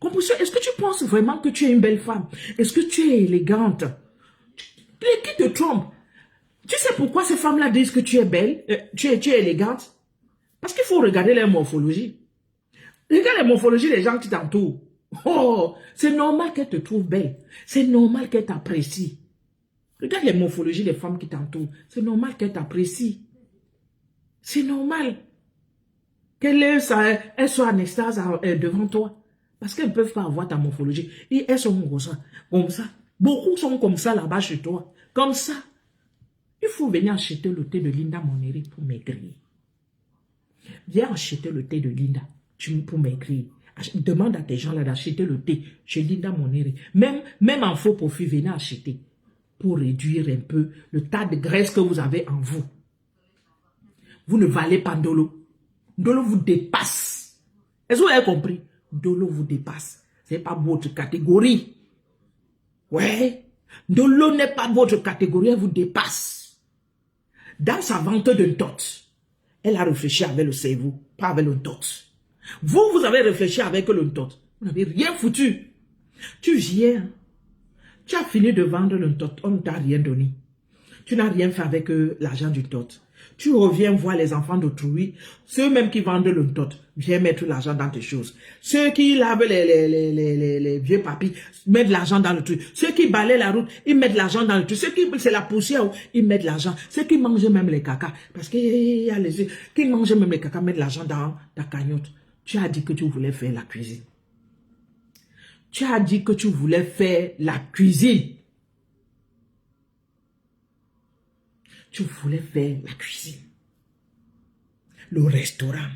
Compressor, est-ce que tu penses vraiment que tu es une belle femme? Est-ce que tu es élégante? Qui te trompe? Tu sais pourquoi ces femmes-là disent que tu es belle, tu es élégante? Parce qu'il faut regarder les morphologies. Regarde les morphologies des gens qui t'entourent. Oh, c'est normal qu'elles te trouvent belle. C'est normal qu'elles t'apprécient. Regarde les morphologies des femmes qui t'entourent. C'est normal qu'elles t'apprécient. C'est normal qu'elles soient en extase devant toi. Parce qu'elles ne peuvent pas avoir ta morphologie. Et elles sont comme ça. Beaucoup sont comme ça là-bas chez toi. Comme ça. Il faut venir acheter le thé de Linda Moneri pour maigrir. Viens acheter le thé de Linda pour maigrir. Demande à tes gens là d'acheter le thé chez Linda Moneri. Même en faux profit, venez acheter. Pour réduire un peu le tas de graisse que vous avez en vous. Vous ne valez pas Ndolo. Ndolo vous dépasse. Est-ce que vous avez compris? Ndolo vous dépasse. Ce n'est pas votre catégorie. Ouais. Ndolo n'est pas votre catégorie, elle vous dépasse. Dans sa vente d'un tot, elle a réfléchi avec le cerveau, pas avec le tot. Vous avez réfléchi avec le tot. Vous n'avez rien foutu. Tu viens, tu as fini de vendre le tot, on ne t'a rien donné. Tu n'as rien fait avec l'argent du dot. Tu reviens voir les enfants d'autrui, ceux-mêmes qui vendent le dot, viennent mettre l'argent dans tes choses. Ceux qui lavent les vieux papis, mettent l'argent dans le truc. Ceux qui balaient la route, ils mettent l'argent dans le truc. Ceux qui, c'est la poussière, ils mettent l'argent. Ceux qui mangent même les caca, parce qu'il y a les yeux, qui mangent même les caca, mettent l'argent dans ta cagnotte. Tu as dit que tu voulais faire la cuisine. Tu as dit que tu voulais faire la cuisine. Tu voulais faire la cuisine. Le restaurant.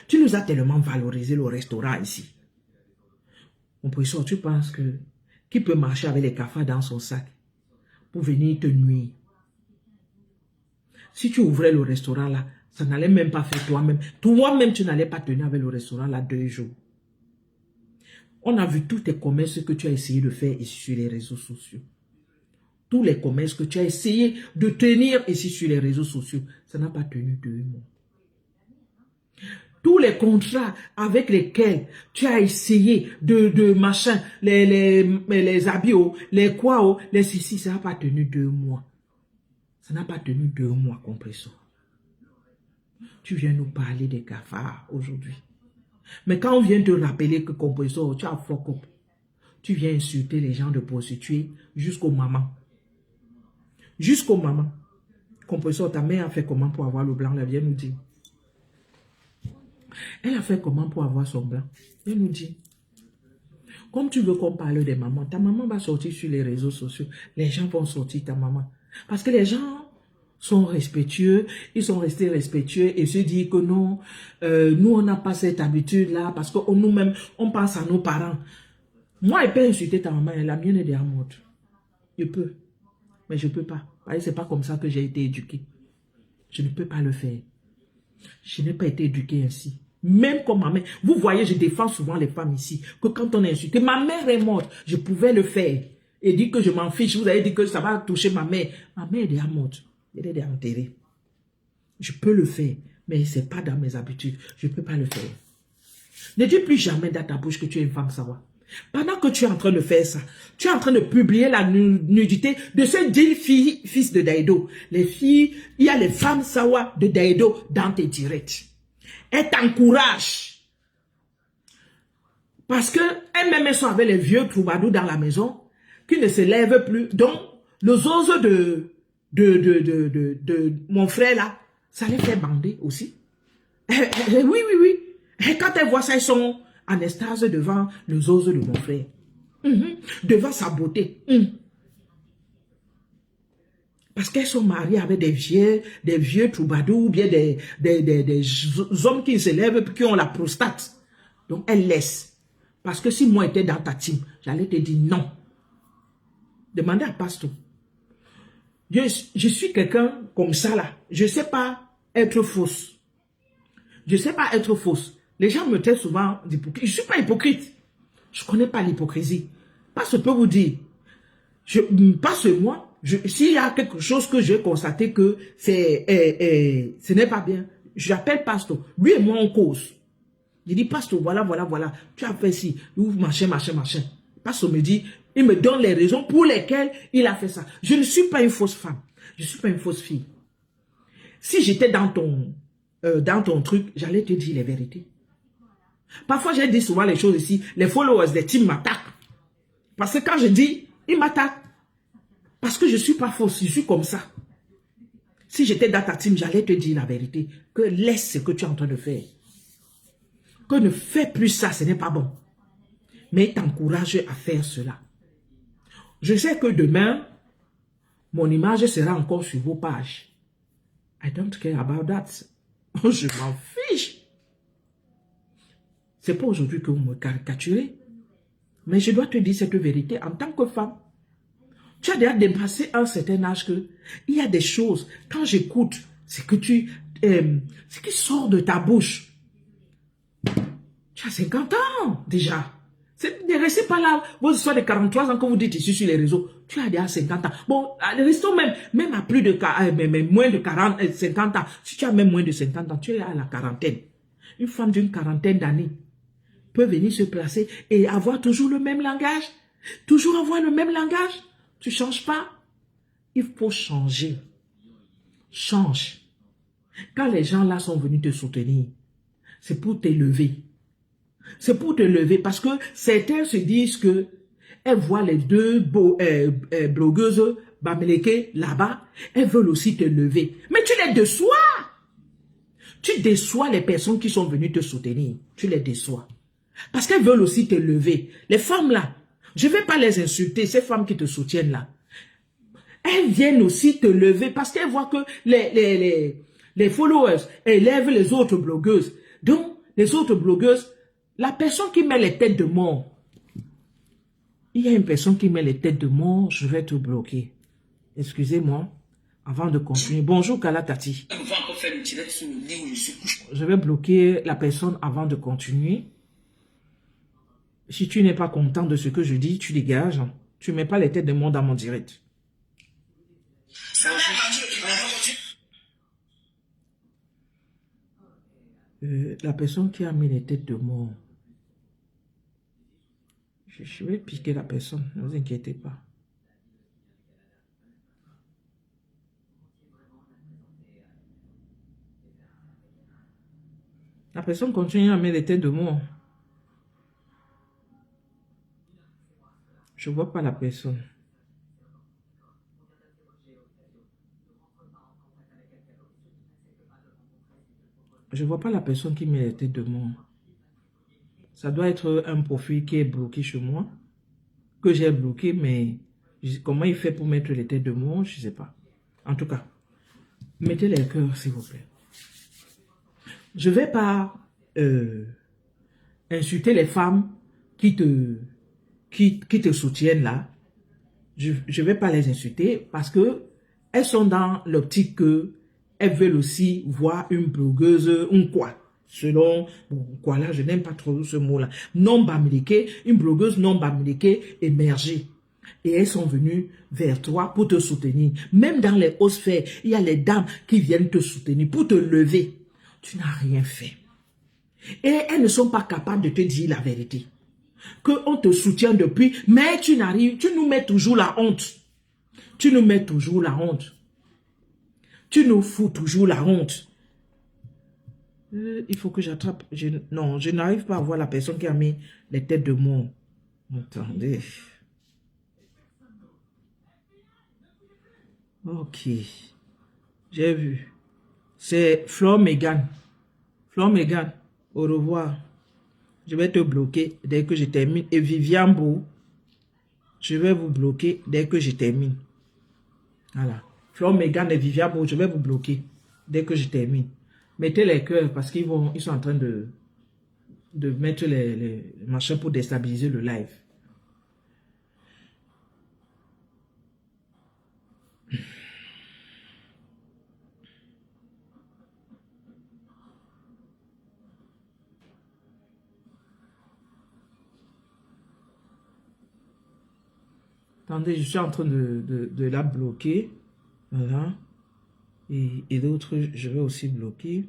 Tu nous as tellement valorisé le restaurant ici. Mon professeur, tu penses que qui peut marcher avec les cafards dans son sac pour venir te nuire? Si tu ouvrais le restaurant là, ça n'allait même pas faire toi-même. Toi-même, tu n'allais pas tenir avec le restaurant là 2 jours. On a vu tous tes commerces que tu as essayé de faire ici sur les réseaux sociaux. Tous les commerces que tu as essayé de tenir ici sur les réseaux sociaux, ça n'a pas tenu 2 mois. Tous les contrats avec lesquels tu as essayé de machin, les habits, les quoi, les ceci, ça n'a pas tenu 2 mois. Ça n'a pas tenu 2 mois, compresseur. Tu viens nous parler des cafards aujourd'hui. Mais quand on vient te rappeler que compresseur, tu as fuck up, tu viens insulter les gens de prostituées jusqu'aux mamans. Jusqu'aux mamans. Compresseur, ta mère a fait comment pour avoir le blanc? Elle vient nous dire. Elle a fait comment pour avoir son blanc? Elle nous dit. Comme tu veux qu'on parle des mamans, ta maman va sortir sur les réseaux sociaux. Les gens vont sortir ta maman. Parce que les gens sont respectueux. Ils sont restés respectueux et se disent que non, nous on n'a pas cette habitude-là parce que nous-mêmes, on pense à nos parents. Moi, je peux insulter ta maman et la mienne est déjà morte. Je peux. Mais je ne peux pas. Ce n'est pas comme ça que j'ai été éduquée. Je ne peux pas le faire. Je n'ai pas été éduquée ainsi. Même comme ma mère. Vous voyez, je défends souvent les femmes ici. Que quand on est insulté, ma mère est morte. Je pouvais le faire. Et dire que je m'en fiche. Vous avez dit que ça va toucher ma mère. Ma mère est déjà morte. Elle est déjà enterrée. Je peux le faire. Mais ce n'est pas dans mes habitudes. Je ne peux pas le faire. Ne dis plus jamais dans ta bouche que tu es une femme sawa. Pendant que tu es en train de faire ça, tu es en train de publier la nudité de ces 10 filles, fils de Daïdo. Les filles, il y a les femmes sawa de Daïdo dans tes directs. Elles t'encouragent. Parce qu'elles-mêmes sont avec les vieux troubadours dans la maison, qui ne se lèvent plus. Donc, le zose de mon frère là, ça les fait bander aussi. Oui. Et quand elles voient ça, elles sont en extase devant le zose de mon frère. Devant sa beauté. Parce qu'elles sont mariées avec des vieux troubadours ou bien des hommes qui se lèvent et qui ont la prostate. Donc elles laissent. Parce que si moi j'étais dans ta team, j'allais te dire non. Demandez à Pasteur. Je suis quelqu'un comme ça là. Je ne sais pas être fausse. Je ne sais pas être fausse. Les gens me traitent souvent d'hypocrite. Je ne suis pas hypocrite. Je ne connais pas l'hypocrisie. Pasteur peut vous dire. Pas seulement. S'il y a quelque chose que j'ai constaté que ce n'est pas bien, j'appelle Pasteur. Lui et moi on cause. Je dis Pasteur, voilà. Tu as fait ci. Machin. Pasteur me dit, il me donne les raisons pour lesquelles il a fait ça. Je ne suis pas une fausse femme. Je ne suis pas une fausse fille. Si j'étais dans ton truc, j'allais te dire les vérités. Parfois, j'ai dit souvent les choses ici. Les followers des teams m'attaquent. Parce que quand je dis, ils m'attaquent. Parce que je ne suis pas fausse, je suis comme ça. Si j'étais dans ta team, j'allais te dire la vérité. Que laisse ce que tu es en train de faire. Que ne fais plus ça, ce n'est pas bon. Mais t'encourage à faire cela. Je sais que demain, mon image sera encore sur vos pages. I don't care about that. Je m'en fiche. C'est pas aujourd'hui que vous me caricaturez. Mais je dois te dire cette vérité en tant que femme. Tu as déjà dépassé un certain âge que il y a des choses, quand j'écoute, ce qui sort de ta bouche. Tu as 50 ans déjà. Ne restez pas là, vos histoires de 43 ans que vous dites ici sur les réseaux. Tu as déjà 50 ans. Bon, restons même à plus de moins de 40, 50 ans. Si tu as même moins de 50 ans, tu es à la quarantaine. Une femme d'une quarantaine d'années peut venir se placer et avoir toujours le même langage. Toujours avoir le même langage. Tu ne changes pas. Il faut changer. Change. Quand les gens là sont venus te soutenir, c'est pour t'élever. C'est pour te lever parce que certains se disent que elles voient les deux blogueuses Bamileke là-bas, elles veulent aussi te lever. Mais tu les déçois. Tu déçois les personnes qui sont venues te soutenir. Tu les déçois. Parce qu'elles veulent aussi te lever. Les femmes là, je ne vais pas les insulter, ces femmes qui te soutiennent là. Elles viennent aussi te lever parce qu'elles voient que les followers élèvent les autres blogueuses. Donc, les autres blogueuses, la personne qui met les têtes de mort, il y a une personne qui met les têtes de mort, je vais te bloquer. Excusez-moi, avant de continuer. Bonjour Kalatati. Je vais bloquer la personne avant de continuer. Si tu n'es pas content de ce que je dis, tu dégages. Tu ne mets pas les têtes de mort dans mon direct. La personne qui a mis les têtes de mort. Je vais piquer la personne, ne vous inquiétez pas. La personne continue à mettre les têtes de mort. Je ne vois pas la personne. Je ne vois pas la personne qui met les têtes de mort. Ça doit être un profil qui est bloqué chez moi, que j'ai bloqué, mais comment il fait pour mettre les têtes de mort, je ne sais pas. En tout cas, mettez les cœurs, s'il vous plaît. Je ne vais pas insulter les femmes qui te soutiennent là. Je ne vais pas les insulter parce que elles sont dans l'optique que elles veulent aussi voir une blogueuse, selon, bon, quoi là, je n'aime pas trop ce mot-là, non bamileke, une blogueuse non bamileke émergée. Et elles sont venues vers toi pour te soutenir. Même dans les hautes sphères, il y a les dames qui viennent te soutenir pour te lever. Tu n'as rien fait. Et elles ne sont pas capables de te dire la vérité. Qu'on te soutient depuis, mais tu nous mets toujours la honte. Tu nous mets toujours la honte. Tu nous fous toujours la honte. Il faut que j'attrape. Non, je n'arrive pas à voir la personne qui a mis les têtes de mort. Attendez. Ok. J'ai vu. C'est Flore Megan. Flore Megan, au revoir. Je vais te bloquer dès que je termine. Et Viviane Beau, je vais vous bloquer dès que je termine. Voilà. Flore Megan et Viviane Beau, je vais vous bloquer dès que je termine. Mettez les cœurs parce qu'ils sont en train de mettre les machins pour déstabiliser le live. Attendez, je suis en train de la bloquer. Voilà. Et d'autres, je vais aussi bloquer.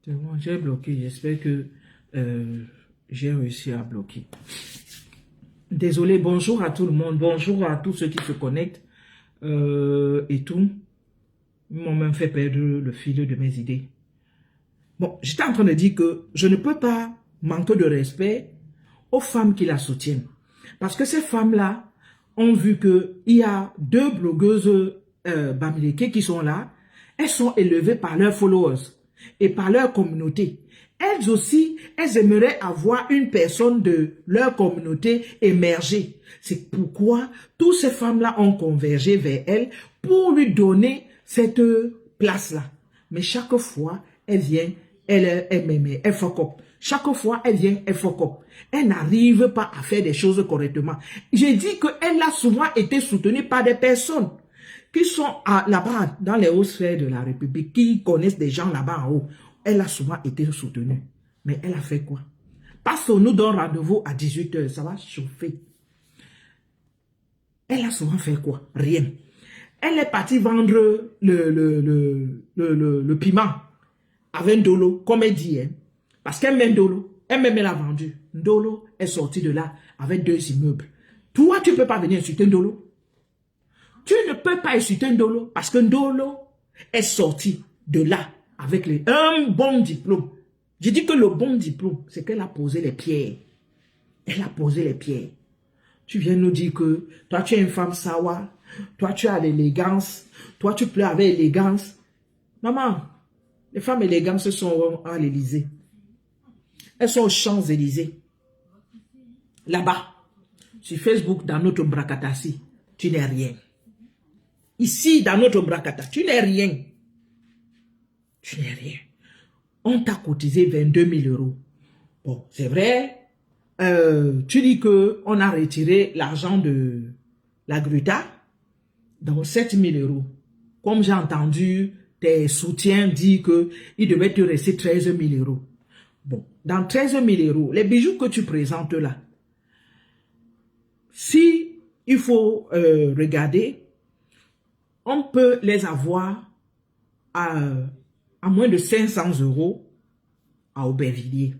C'est bon, j'ai bloqué. J'espère que j'ai réussi à bloquer. Désolé, bonjour à tout le monde. Bonjour à tous ceux qui se connectent et tout. Ils m'ont même fait perdre le fil de mes idées. Bon, j'étais en train de dire que je ne peux pas manquer de respect aux femmes qui la soutiennent. Parce que ces femmes-là ont vu qu'il y a deux blogueuses bamileke qui sont là. Elles sont élevées par leurs followers et par leur communauté. Elles aussi, elles aimeraient avoir une personne de leur communauté émerger. C'est pourquoi toutes ces femmes-là ont convergé vers elle pour lui donner cette place-là. Mais chaque fois, elle vient, elle fuck up. Chaque fois, elle vient, elle fuck up. Elle n'arrive pas à faire des choses correctement. J'ai dit qu'elle a souvent été soutenue par des personnes qui sont là-bas, dans les hautes sphères de la République, qui connaissent des gens là-bas en haut. Elle a souvent été soutenue. Mais elle a fait quoi? Parce qu'on nous donne rendez-vous à 18 h, ça va chauffer. Elle a souvent fait quoi? Rien. Elle est partie vendre le piment avec Ndolo, comme elle dit. Hein? Parce qu'elle met Ndolo. Elle-même, elle a vendu. Ndolo est sorti de là avec 2 immeubles. Toi, tu ne peux pas venir insulter Ndolo. Tu ne peux pas insulter Ndolo parce que Ndolo est sorti de là avec un bon diplôme. Je dis que le bon diplôme, c'est qu'elle a posé les pierres. Elle a posé les pierres. Tu viens nous dire que toi, tu es une femme sawa. Toi, tu as l'élégance. Toi, tu plais avec élégance. Maman, les femmes élégantes sont à l'Élysée. Elles sont aux Champs-Élysées. Là-bas, sur Facebook, dans notre Brakatassi, tu n'es rien. Ici, dans notre Brakata, tu n'es rien. Tu n'es rien. On t'a cotisé 22 000 euros. Bon, c'est vrai. Tu dis qu'on a retiré l'argent de la Gruta, donc 7 000 euros. Comme j'ai entendu tes soutiens dire qu'il devait te rester 13 000 euros. Bon, dans 13 000 euros, les bijoux que tu présentes là, si il faut regarder, on peut les avoir à moins de 500 euros à Aubervilliers.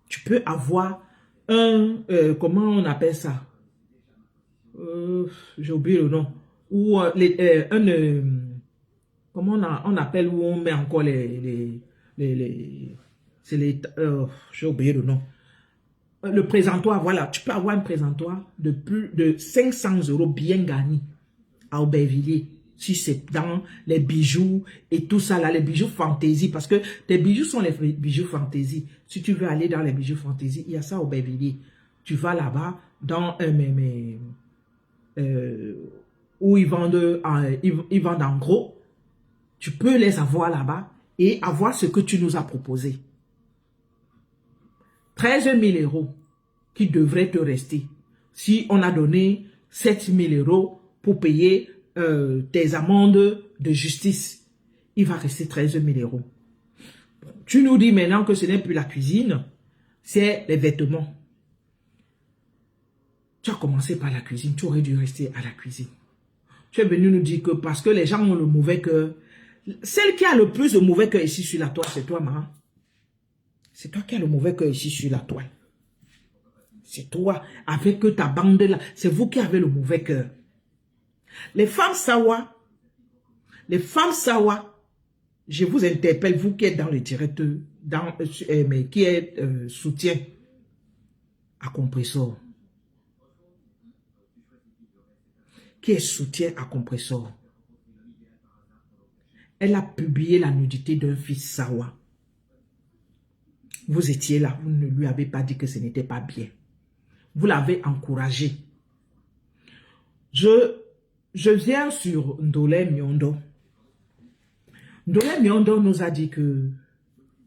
Tu peux avoir comment on appelle ça? J'ai oublié le nom. Ou comment on appelle où on met encore j'ai oublié le nom. Le présentoir, voilà. Tu peux avoir un présentoir de plus de 500 euros bien gagné à Aubervilliers. Si c'est dans les bijoux et tout ça là, les bijoux fantaisie, parce que tes bijoux sont les bijoux fantaisie. Si tu veux aller dans les bijoux fantaisie, il y a ça au Aubervilliers. Tu vas là-bas dans où ils vendent en gros. Tu peux les avoir là-bas et avoir ce que tu nous as proposé. 13 000 euros qui devraient te rester. Si on a donné 7 000 euros pour payer tes amendes de justice, il va rester 13 000 euros. Tu nous dis maintenant que ce n'est plus la cuisine, c'est les vêtements. Tu as commencé par la cuisine, tu aurais dû rester à la cuisine. Tu es venu nous dire que parce que les gens ont le mauvais cœur, celle qui a le plus de mauvais cœur ici sur la toile, c'est toi, maman. C'est toi qui as le mauvais cœur ici sur la toile. C'est toi, avec ta bande là, c'est vous qui avez le mauvais cœur. Les femmes sawa, je vous interpelle, vous qui êtes dans le direct, mais qui êtes soutien à Compressor. Qui est soutien à Compressor. Elle a publié la nudité d'un fils sawa. Vous étiez là, vous ne lui avez pas dit que ce n'était pas bien. Vous l'avez encouragé. Je viens sur Ndolé Miondo. Ndolé Miondo nous a dit que,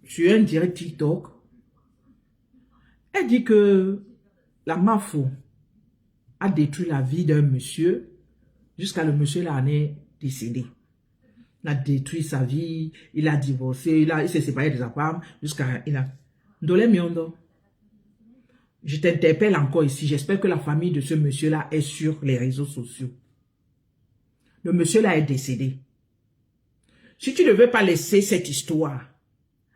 sur un direct TikTok, elle dit que la Mafo a détruit la vie d'un monsieur jusqu'à le monsieur là en est décédé. Il a détruit sa vie, il a divorcé, il s'est séparé de sa femme jusqu'à... Ndolé Miondo, je t'interpelle encore ici. J'espère que la famille de ce monsieur-là est sur les réseaux sociaux. Le monsieur-là est décédé. Si tu ne veux pas laisser cette histoire,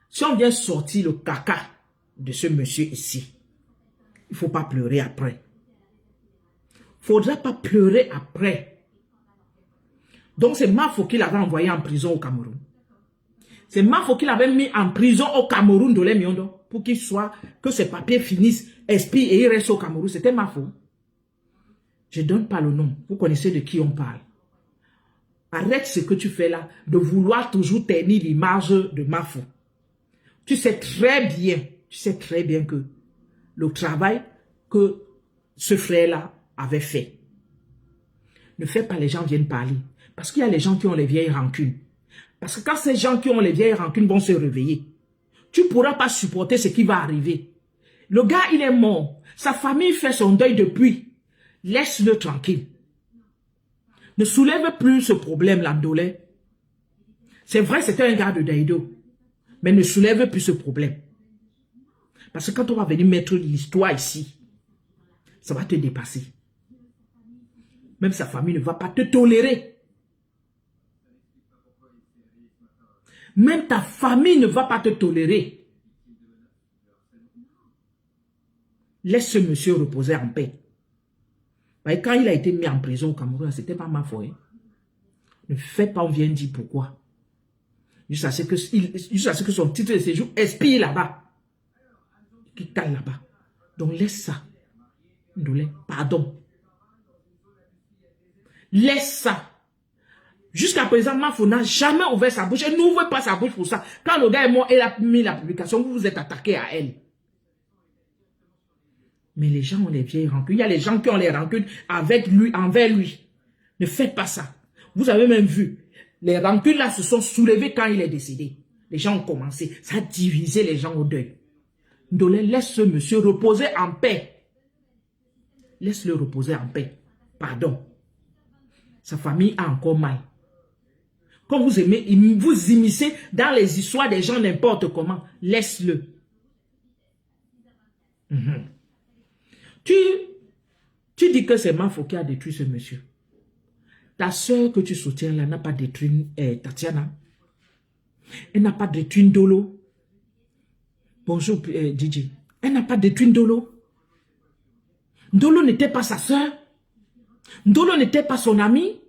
si on vient sortir le caca de ce monsieur ici, il ne faut pas pleurer après. Il ne faudra pas pleurer après. Donc c'est Mafo qui l'avait envoyé en prison au Cameroun. C'est Mafo qui l'avait mis en prison au Cameroun de Miondo pour qu'il soit, que ses papiers finissent, expirent et il reste au Cameroun. C'était Mafo. Je ne donne pas le nom. Vous connaissez de qui on parle. Arrête ce que tu fais là, de vouloir toujours tenir l'image de Mafo. Tu sais très bien que le travail que ce frère-là avait fait. Ne fais pas les gens viennent parler. Parce qu'il y a les gens qui ont les vieilles rancunes. Parce que quand ces gens qui ont les vieilles rancunes vont se réveiller, tu ne pourras pas supporter ce qui va arriver. Le gars, il est mort. Sa famille fait son deuil depuis. Laisse-le tranquille. Ne soulève plus ce problème, Ndolé. C'est vrai, c'était un gars de Daïdo. Mais ne soulève plus ce problème. Parce que quand on va venir mettre l'histoire ici, ça va te dépasser. Même sa famille ne va pas te tolérer. Même ta famille ne va pas te tolérer. Laisse ce monsieur reposer en paix. Quand il a été mis en prison au Cameroun, ce n'était pas ma faute. Ne fais pas, on vient dire pourquoi. Jusqu'à ce que son titre de séjour expire là-bas. Qui cale là-bas. Donc laisse ça. Pardon. Laisse ça. Jusqu'à présent, Mafo n'a jamais ouvert sa bouche. Elle n'ouvre pas sa bouche pour ça. Quand le gars est mort, elle a mis la publication, vous vous êtes attaqué à elle. Mais les gens ont les vieilles rancunes. Il y a les gens qui ont les rancunes avec lui, envers lui. Ne faites pas ça. Vous avez même vu, les rancunes là se sont soulevées quand il est décédé. Les gens ont commencé. Ça a divisé les gens au deuil. Ndolé, laisse ce monsieur reposer en paix. Laisse-le reposer en paix. Pardon. Sa famille a encore mal. Quand vous aimez, vous immiscez dans les histoires des gens n'importe comment. Laisse-le. Tu dis que c'est Mafo qui a détruit ce monsieur. Ta soeur que tu soutiens là n'a pas détruit Tatiana. Elle n'a pas détruit Ndolo. Bonjour DJ. Elle n'a pas détruit Ndolo. Ndolo n'était pas sa soeur. Ndolo n'était pas son ami.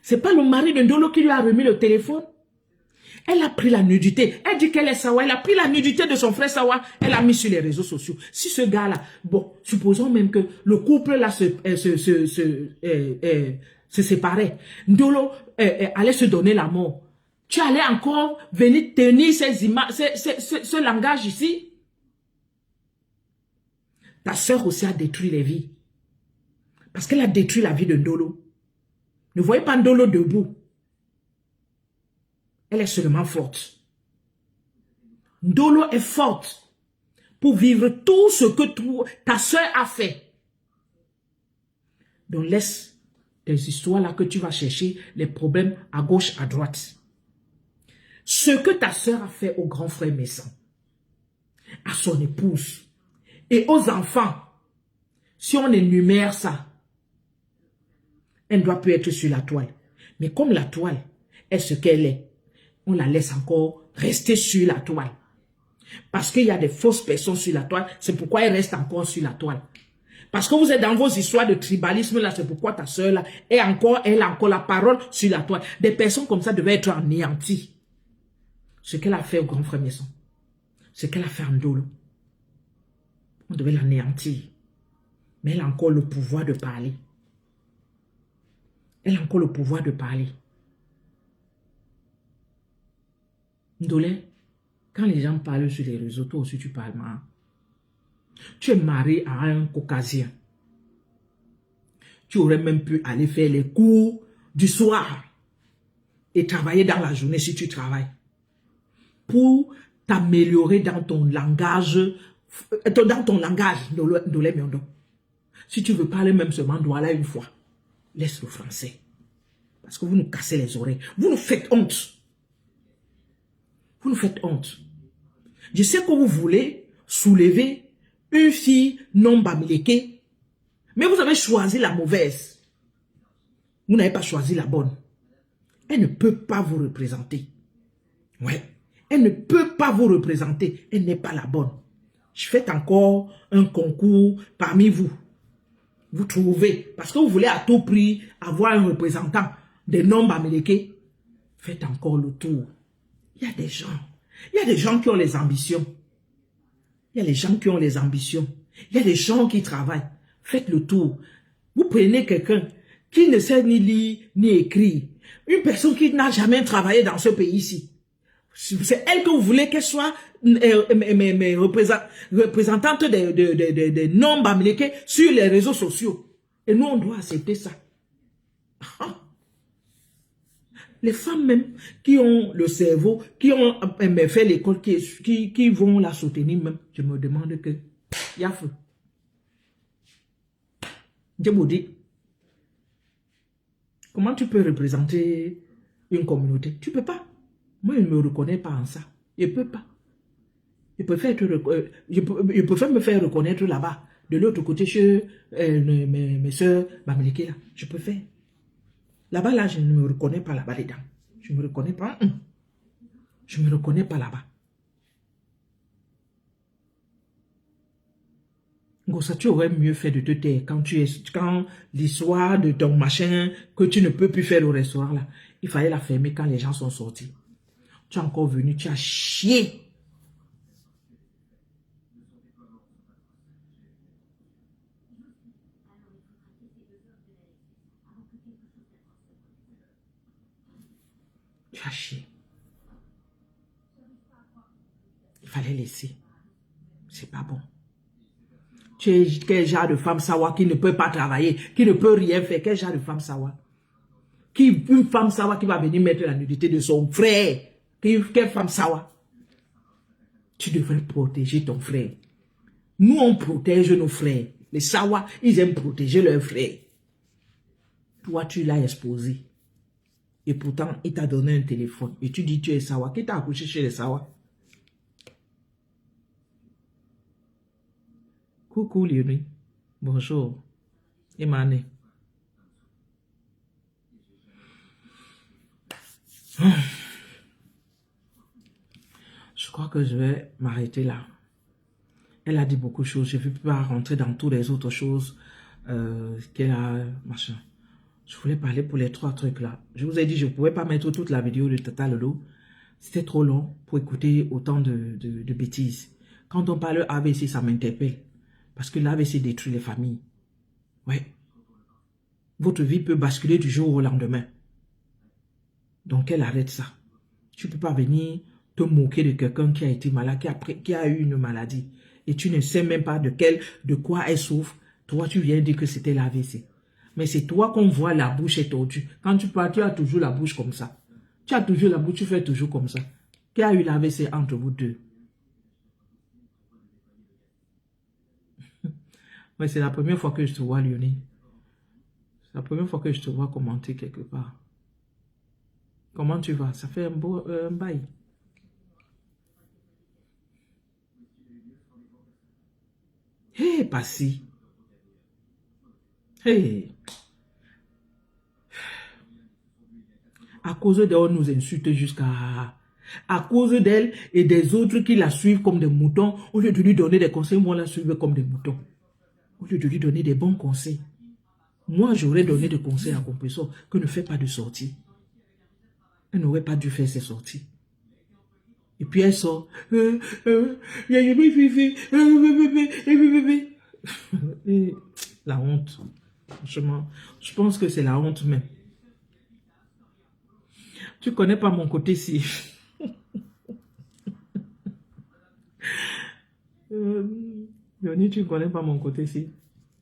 C'est pas le mari de Ndolo qui lui a remis le téléphone. Elle a pris la nudité. Elle dit qu'elle est Sawa. Elle a pris la nudité de son frère Sawa. Elle a mis sur les réseaux sociaux. Si ce gars-là, bon, supposons même que le couple-là se séparait. Ndolo allait se donner la mort. Tu allais encore venir tenir ces images, ce langage ici. Ta soeur aussi a détruit les vies. Parce qu'elle a détruit la vie de Ndolo. Ne voyez pas Ndolo debout. Elle est seulement forte. Ndolo est forte pour vivre tout ce que ta soeur a fait. Donc laisse les histoires là que tu vas chercher, les problèmes à gauche, à droite. Ce que ta soeur a fait au grand frère Messan, à son épouse et aux enfants, si on énumère ça, elle ne doit plus être sur la toile. Mais comme la toile est ce qu'elle est, on la laisse encore rester sur la toile. Parce qu'il y a des fausses personnes sur la toile, c'est pourquoi elle reste encore sur la toile. Parce que vous êtes dans vos histoires de tribalisme là, c'est pourquoi ta soeur là, elle a encore la parole sur la toile. Des personnes comme ça devaient être anéanties. Ce qu'elle a fait au grand frère Messan, ce qu'elle a fait en Ndolo, on devait l'anéantir. Mais elle a encore le pouvoir de parler. Elle a encore le pouvoir de parler. Ndolé, quand les gens parlent sur les réseaux, toi aussi tu parles mal. Tu es marié à un caucasien. Tu aurais même pu aller faire les cours du soir et travailler dans la journée si tu travailles. Pour t'améliorer dans ton langage, Ndolé Miondo. Si tu veux parler même seulement Douala une fois, laisse le français. Parce que vous nous cassez les oreilles. Vous nous faites honte. Vous nous faites honte. Je sais que vous voulez soulever une fille non bamileke, mais vous avez choisi la mauvaise. Vous n'avez pas choisi la bonne. Elle ne peut pas vous représenter. Ouais. Elle ne peut pas vous représenter. Elle n'est pas la bonne. Je fais encore un concours parmi vous. Vous trouvez, parce que vous voulez à tout prix avoir un représentant des nombres américains. Faites encore le tour. Il y a des gens qui ont les ambitions. Il y a des gens qui ont les ambitions. Il y a des gens qui travaillent. Faites le tour. Vous prenez quelqu'un qui ne sait ni lire ni écrire. Une personne qui n'a jamais travaillé dans ce pays-ci. C'est elle que vous voulez qu'elle soit représentante des nombres américains sur les réseaux sociaux. Et nous, on doit accepter ça. Les femmes même qui ont le cerveau, qui ont fait l'école, qui vont la soutenir même, je me demande que, il y a feu. Je vous dis, comment tu peux représenter une communauté? Tu ne peux pas. Moi, je ne me reconnais pas en ça. Je ne peux pas. Je préfère me faire reconnaître là-bas, de l'autre côté chez mes soeurs Bamileke là. Je préfère. Là-bas, là, je ne me reconnais pas là-bas, les dames. Je ne me reconnais pas. Je ne me reconnais pas là-bas. Ça, tu aurais mieux fait de te taire quand l'histoire de ton machin que tu ne peux plus faire au restaurant là, il fallait la fermer quand les gens sont sortis. Tu es encore venu, tu as chié. Tu as chié. Il fallait laisser. C'est pas bon. Tu es quel genre de femme sawa qui ne peut pas travailler, qui ne peut rien faire? Quel genre de femme sawa? Une femme sawa qui va venir mettre la nudité de son frère? Quelle femme sawa? Tu devrais protéger ton frère. Nous, on protège nos frères. Les sawa, ils aiment protéger leurs frères. Toi, tu l'as exposé. Et pourtant, il t'a donné un téléphone. Et tu dis tu es sawa. Qui t'a accouché chez les sawa? Coucou Léonie. Bonjour. Emmanuel. Je crois que je vais m'arrêter là. Elle a dit beaucoup de choses. Je ne vais pas rentrer dans toutes les autres choses qu'elle a, machin. Je voulais parler pour les 3 trucs là. Je vous ai dit, je ne pouvais pas mettre toute la vidéo de Tata Lolo. C'était trop long pour écouter autant de bêtises. Quand on parle AVC, ça m'interpelle. Parce que l'AVC détruit les familles. Ouais. Votre vie peut basculer du jour au lendemain. Donc, elle arrête ça. Tu ne peux pas venir te moquer de quelqu'un qui a été malade, qui a eu une maladie. Et tu ne sais même pas de quoi elle souffre. Toi, tu viens dire que c'était l'AVC. Mais c'est toi qu'on voit la bouche est tordue. Quand tu parles, tu as toujours la bouche comme ça. Tu as toujours la bouche, tu fais toujours comme ça. Qui a eu l'AVC entre vous deux? Mais c'est la première fois que je te vois, Léonie. C'est la première fois que je te vois commenter quelque part. Comment tu vas? Ça fait un bail. Hé, Passy. Hé. À cause d'elle, on nous insulte jusqu'à... À cause d'elle et des autres qui la suivent comme des moutons, au lieu de lui donner des conseils, moi, on la suivre comme des moutons. Au lieu de lui donner des bons conseils. Moi, j'aurais donné des conseils à Compressor que ne fait pas de sortie. Elle n'aurait pas dû faire ses sorties. Et puis elle sort. La honte. Franchement, je pense que c'est la honte même. Tu connais pas mon côté si. Yoni, tu ne connais pas mon côté si.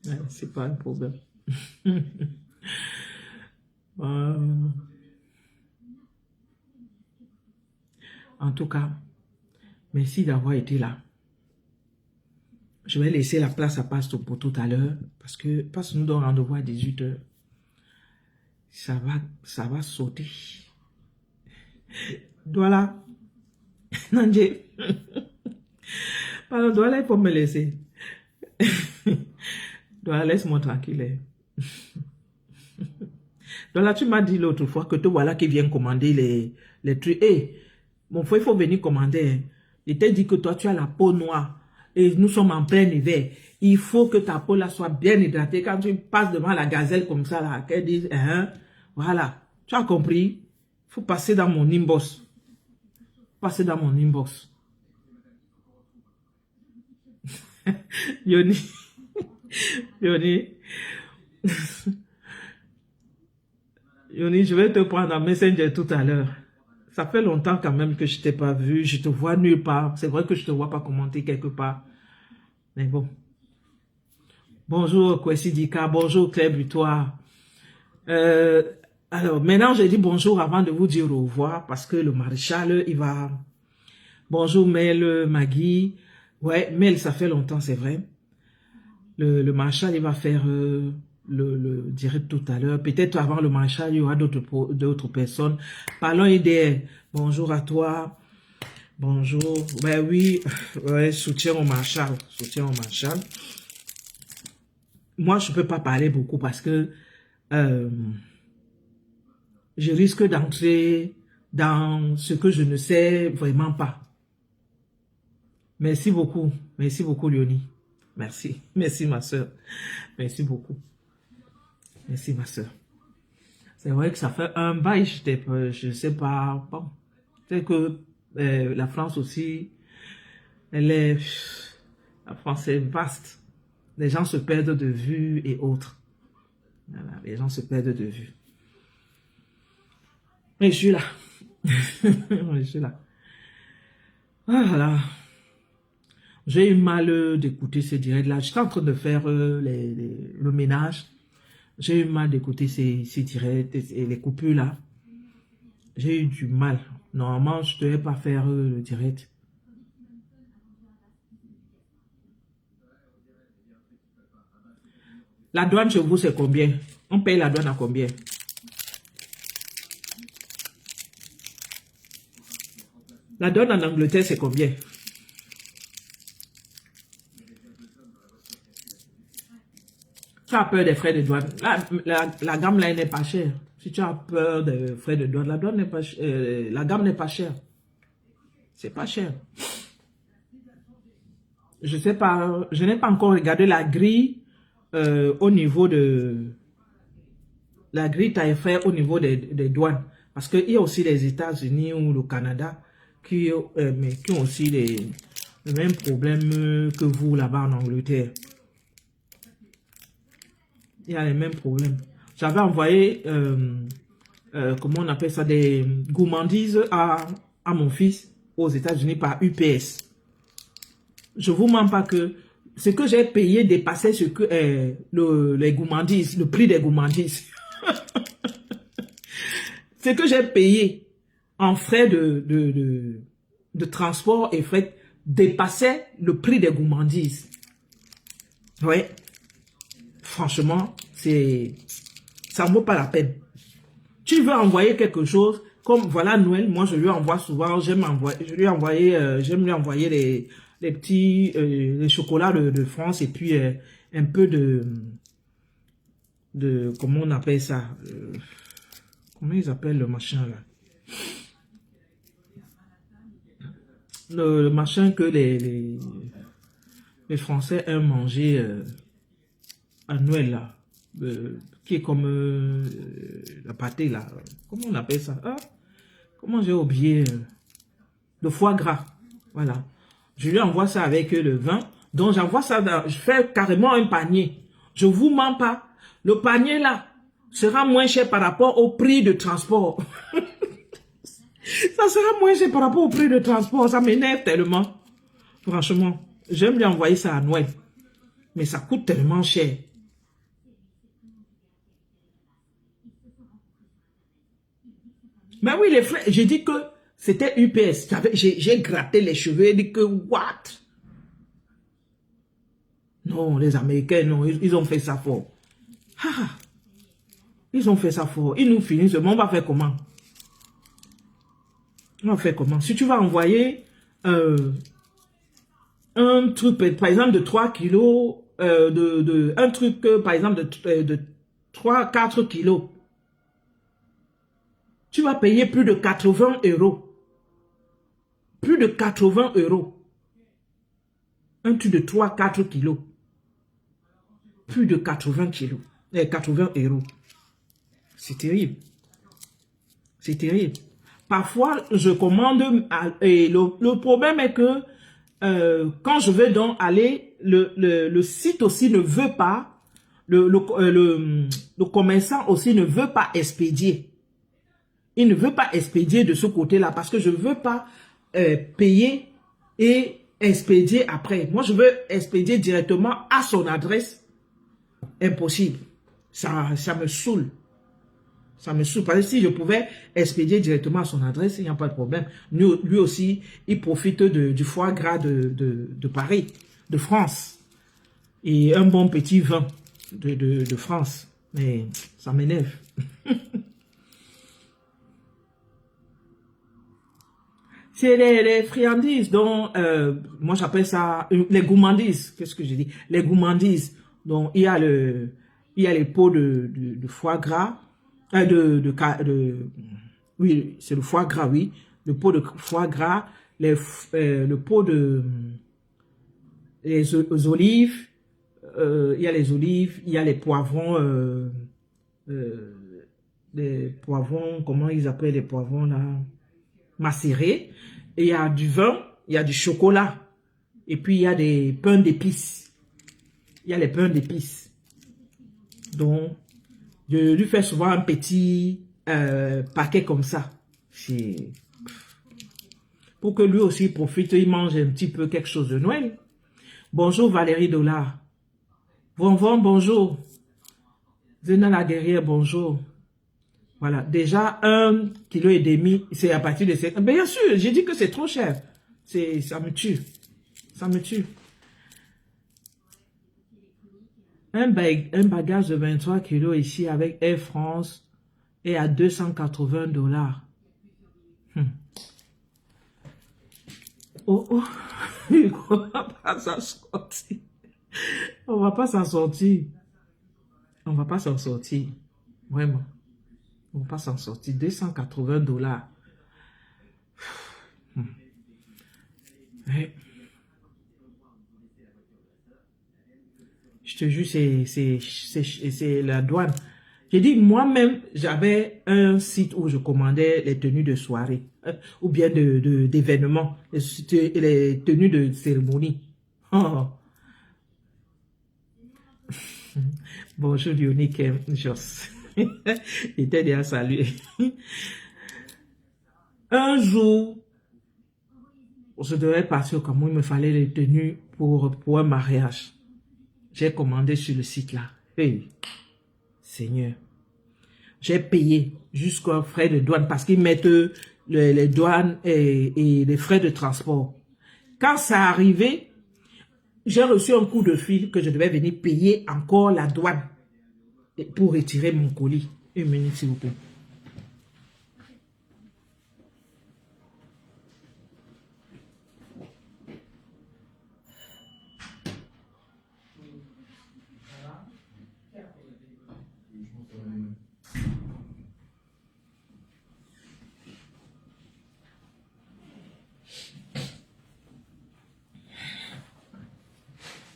Ouais, c'est pas un problème. En tout cas, merci d'avoir été là. Je vais laisser la place à Pastor pour tout à l'heure, parce que Pastor nous donne rendez-vous à 18 h. Ça va sauter. Voilà. Nandje. Pardon, Douala, il faut me laisser. Douala, laisse-moi tranquille. Douala, tu m'as dit l'autre fois que te voilà qui vient commander les trucs. Hey, mon frère, il faut venir commander. Il t'a dit que toi, tu as la peau noire. Et nous sommes en plein hiver. Il faut que ta peau là soit bien hydratée. Quand tu passes devant la gazelle comme ça, là, qu'elle dise, voilà. Tu as compris? Il faut passer dans mon inbox. Passer dans mon inbox. Yoni. Yoni. Yoni, je vais te prendre en Messenger tout à l'heure. Ça fait longtemps quand même que je ne t'ai pas vu. Je te vois nulle part. C'est vrai que je ne te vois pas commenter quelque part. Mais bon. Bonjour Kwesi Dika. Bonjour Claire Butoir. Alors, maintenant, j'ai dit bonjour avant de vous dire au revoir parce que le maréchal, il va... Bonjour Mel, Maggie. Ouais, Mel, ça fait longtemps, c'est vrai. Le maréchal, il va faire le direct tout à l'heure. Peut-être avant le maréchal, il y aura d'autres personnes. Parlons IDR. Bonjour à toi. Bonjour. Ben oui, ouais, soutien au Marshall. Soutien au Marshall. Moi, je ne peux pas parler beaucoup parce que je risque d'entrer dans ce que je ne sais vraiment pas. Merci beaucoup. Merci beaucoup, Léonie. Merci. Merci, ma soeur. Merci beaucoup. Merci, ma soeur. C'est vrai que ça fait un bail, je ne sais pas. Bon, c'est que la France aussi, la France est vaste. Les gens se perdent de vue et autres. Voilà, les gens se perdent de vue. Mais je suis là. Je suis là. Voilà. J'ai eu mal d'écouter ces directs-là. J'étais en train de faire le ménage. J'ai eu mal d'écouter ces directs et les coupures-là. J'ai eu du mal. Normalement, je ne devais pas faire le direct. La douane chez vous, c'est combien? On paye la douane à combien? La douane en Angleterre, c'est combien? Tu as peur des frais de douane. La gamme là, elle n'est pas chère. Si tu as peur des frais de douane, n'est pas la gamme n'est pas chère. C'est pas cher. Je sais pas, je n'ai pas encore regardé la grille au niveau de la grille tarifaire au niveau des douanes. Parce qu'il y a aussi les États-Unis ou le Canada qui ont aussi les mêmes problèmes que vous là-bas en Angleterre. Il y a les mêmes problèmes. J'avais envoyé, comment on appelle ça, des gourmandises à mon fils aux États-Unis par UPS. Je ne vous mens pas que ce que j'ai payé dépassait ce que les gourmandises, le prix des gourmandises. Ce que j'ai payé en frais de transport et frais dépassait le prix des gourmandises. Oui. Franchement, ça ne vaut pas la peine. Tu veux envoyer quelque chose, comme voilà Noël, moi je lui envoie souvent, j'aime lui envoyer les petits les chocolats de France et puis un peu de comment on appelle ça, comment ils appellent le machin là, le machin que les Français aiment manger à Noël là, qui est comme la pâté là, comment on appelle ça, hein? Comment j'ai oublié, le foie gras, voilà. Je lui envoie ça avec le vin, donc j'envoie ça, je fais carrément un panier. Je vous mens pas, le panier là sera moins cher par rapport au prix de transport. Ça sera moins cher par rapport au prix de transport, ça m'énerve tellement. Franchement, j'aime lui envoyer ça à Noël, mais ça coûte tellement cher. Mais oui, les frais, j'ai dit que c'était UPS. J'ai gratté les cheveux et dit que, what? Non, les Américains, non, ils ont fait ça fort. Ah, ils ont fait ça fort. Ils nous finissent, mais on va faire comment? On va faire comment? Si tu vas envoyer un truc, par exemple, de 3 kilos, un truc, par exemple, de 3-4 kilos, tu vas payer plus de 80 €. Plus de 80 €. Un truc de 3-4 kilos. Plus de 80 kilos. 80 €. C'est terrible. C'est terrible. Parfois, je commande, et le problème est que quand je veux donc aller, le site aussi ne veut pas, le commerçant aussi ne veut pas expédier. Il ne veut pas expédier de ce côté-là parce que je ne veux pas payer et expédier après. Moi, je veux expédier directement à son adresse. Impossible. Ça me saoule. Ça me saoule. Parce que si je pouvais expédier directement à son adresse, il n'y a pas de problème. Lui aussi, il profite du foie gras de Paris, de France. Et un bon petit vin de France. Mais ça m'énerve. C'est les friandises, donc moi j'appelle ça les gourmandises. Qu'est-ce que je dis? Les gourmandises. Donc il y a les pots de foie gras, oui, c'est le foie gras, oui, le pot de foie gras, le pot de les olives, il y a les olives, il y a les poivrons, comment ils appellent les poivrons là? Macéré, et il y a du vin, il y a du chocolat, et puis il y a des pains d'épices. Il y a les pains d'épices. Donc, je lui fais souvent un petit paquet comme ça. Pour que lui aussi profite, il mange un petit peu quelque chose de Noël. Bonjour Valérie Dollar. Bonjour. Zena la guerrière, bonjour. Voilà, déjà 1,5 kg, c'est à partir de 7. Bien sûr, j'ai dit que c'est trop cher. Ça me tue. Ça me tue. Un bagage de 23 kg ici avec Air France est à 280 $. Oh, on va pas s'en sortir. On va pas s'en sortir. On va pas s'en sortir. Vraiment. On va pas s'en sortir. 280 $. Ouais. Je te jure, c'est la douane. J'ai dit, moi-même, j'avais un site où je commandais les tenues de soirée, ou bien d'événements, les tenues de cérémonie. Oh. Bonjour, Dionique Joss. Il était déjà salué. Un jour, je devais partir au Cameroun, il me fallait les tenues pour un mariage. J'ai commandé sur le site là. Hey, Seigneur. J'ai payé jusqu'aux frais de douane parce qu'ils mettent les douanes et les frais de transport. Quand ça arrivait, j'ai reçu un coup de fil que je devais venir payer encore la douane pour retirer mon colis. Une minute s'il vous plaît.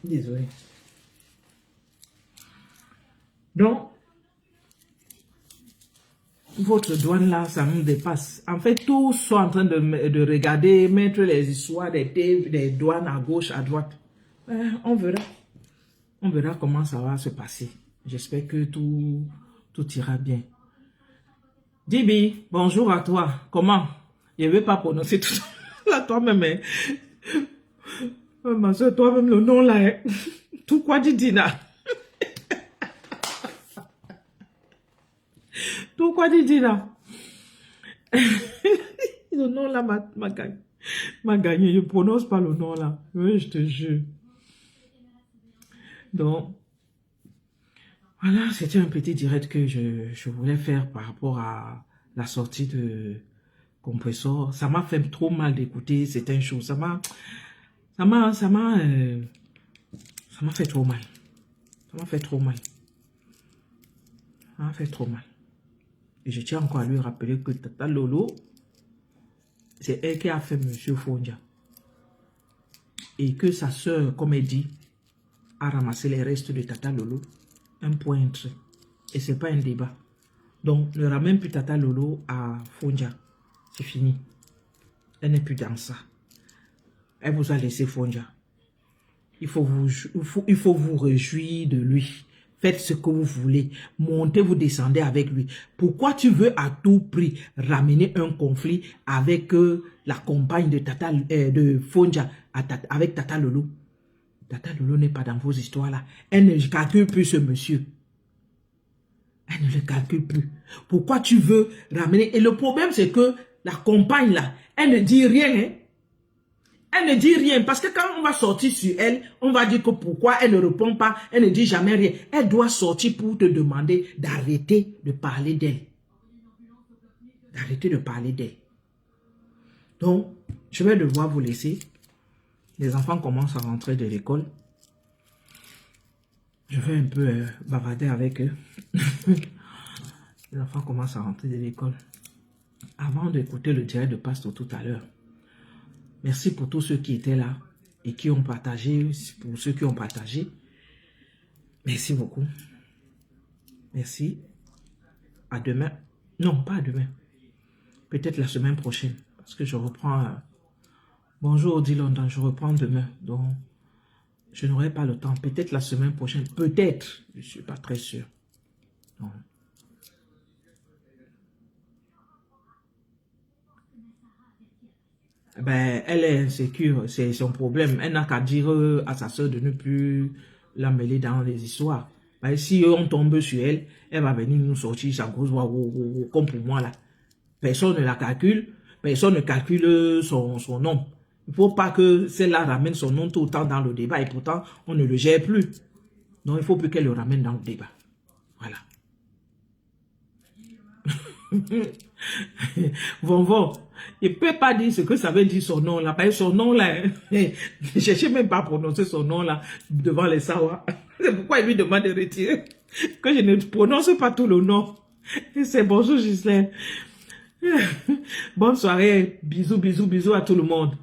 Désolé. Donc, votre douane là, ça nous dépasse. En fait, tous sont en train de regarder, mettre les histoires des douanes à gauche, à droite. On verra. On verra comment ça va se passer. J'espère que tout ira bien. Dibi, bonjour à toi. Comment? Je ne vais pas prononcer tout là toi-même. Mais... ma soeur, toi-même, le nom là. Tout quoi dit Dina? Tout quoi dit Dina? Le nom là m'a gagné. Je ne prononce pas le nom là. Oui, je te jure. Donc, voilà, c'était un petit direct que je voulais faire par rapport à la sortie de Compressor. Ça m'a fait trop mal d'écouter certaines choses. Ça m'a fait trop mal. Ça m'a fait trop mal. Ça m'a fait trop mal. Et je tiens encore à lui rappeler que Tata Lolo, c'est elle qui a fait Monsieur Fondia. Et que sa soeur, comme elle dit, a ramassé les restes de Tata Lolo. Un point entre. Et c'est pas un débat. Donc, ne ramène plus Tata Lolo à Fondia. C'est fini. Elle n'est plus dans ça. Elle vous a laissé Fondia. Il faut vous réjouir de lui. Faites ce que vous voulez. Montez, vous descendez avec lui. Pourquoi tu veux à tout prix ramener un conflit avec la compagne de Fondia avec Tata Lolo? Tata Lolo n'est pas dans vos histoires là. Elle ne calcule plus ce monsieur. Elle ne le calcule plus. Pourquoi tu veux ramener? Et le problème c'est que la compagne là, elle ne dit rien. Hein? Elle ne dit rien parce que quand on va sortir sur elle, on va dire que pourquoi elle ne répond pas, elle ne dit jamais rien. Elle doit sortir pour te demander d'arrêter de parler d'elle. D'arrêter de parler d'elle. Donc, Je vais devoir vous laisser. Les enfants commencent à rentrer de l'école. Je vais un peu bavarder avec eux. Les enfants commencent à rentrer de l'école. Avant d'écouter le direct de Pasteur tout à l'heure, merci pour tous ceux qui étaient là et qui ont partagé. Pour ceux qui ont partagé, merci beaucoup. Merci. À demain. Non, pas à demain. Peut-être la semaine prochaine. Parce que je reprends... Bonjour, dit London. Je reprends demain. Donc, je n'aurai pas le temps. Peut-être la semaine prochaine. Peut-être. Je ne suis pas très sûr. Non. Ben, elle est insécure. C'est son problème. Elle n'a qu'à dire à sa soeur de ne plus la mêler dans les histoires. Ben, si on tombe sur elle, elle va venir nous sortir sa grosse voix comme pour moi là. Personne ne la calcule. Personne ne calcule son nom. Il ne faut pas que celle-là ramène son nom tout le temps dans le débat. Et pourtant, on ne le gère plus. Non, il ne faut plus qu'elle le ramène dans le débat. Voilà. Bon. Il ne peut pas dire ce que ça veut dire son nom là. Parce que son nom là, ne cherchez même pas à prononcer son nom là devant les Sawa. C'est pourquoi il lui demande de retirer. Que je ne prononce pas tout le nom. C'est bonjour Ghislaine. Bonne soirée. Bisous à tout le monde.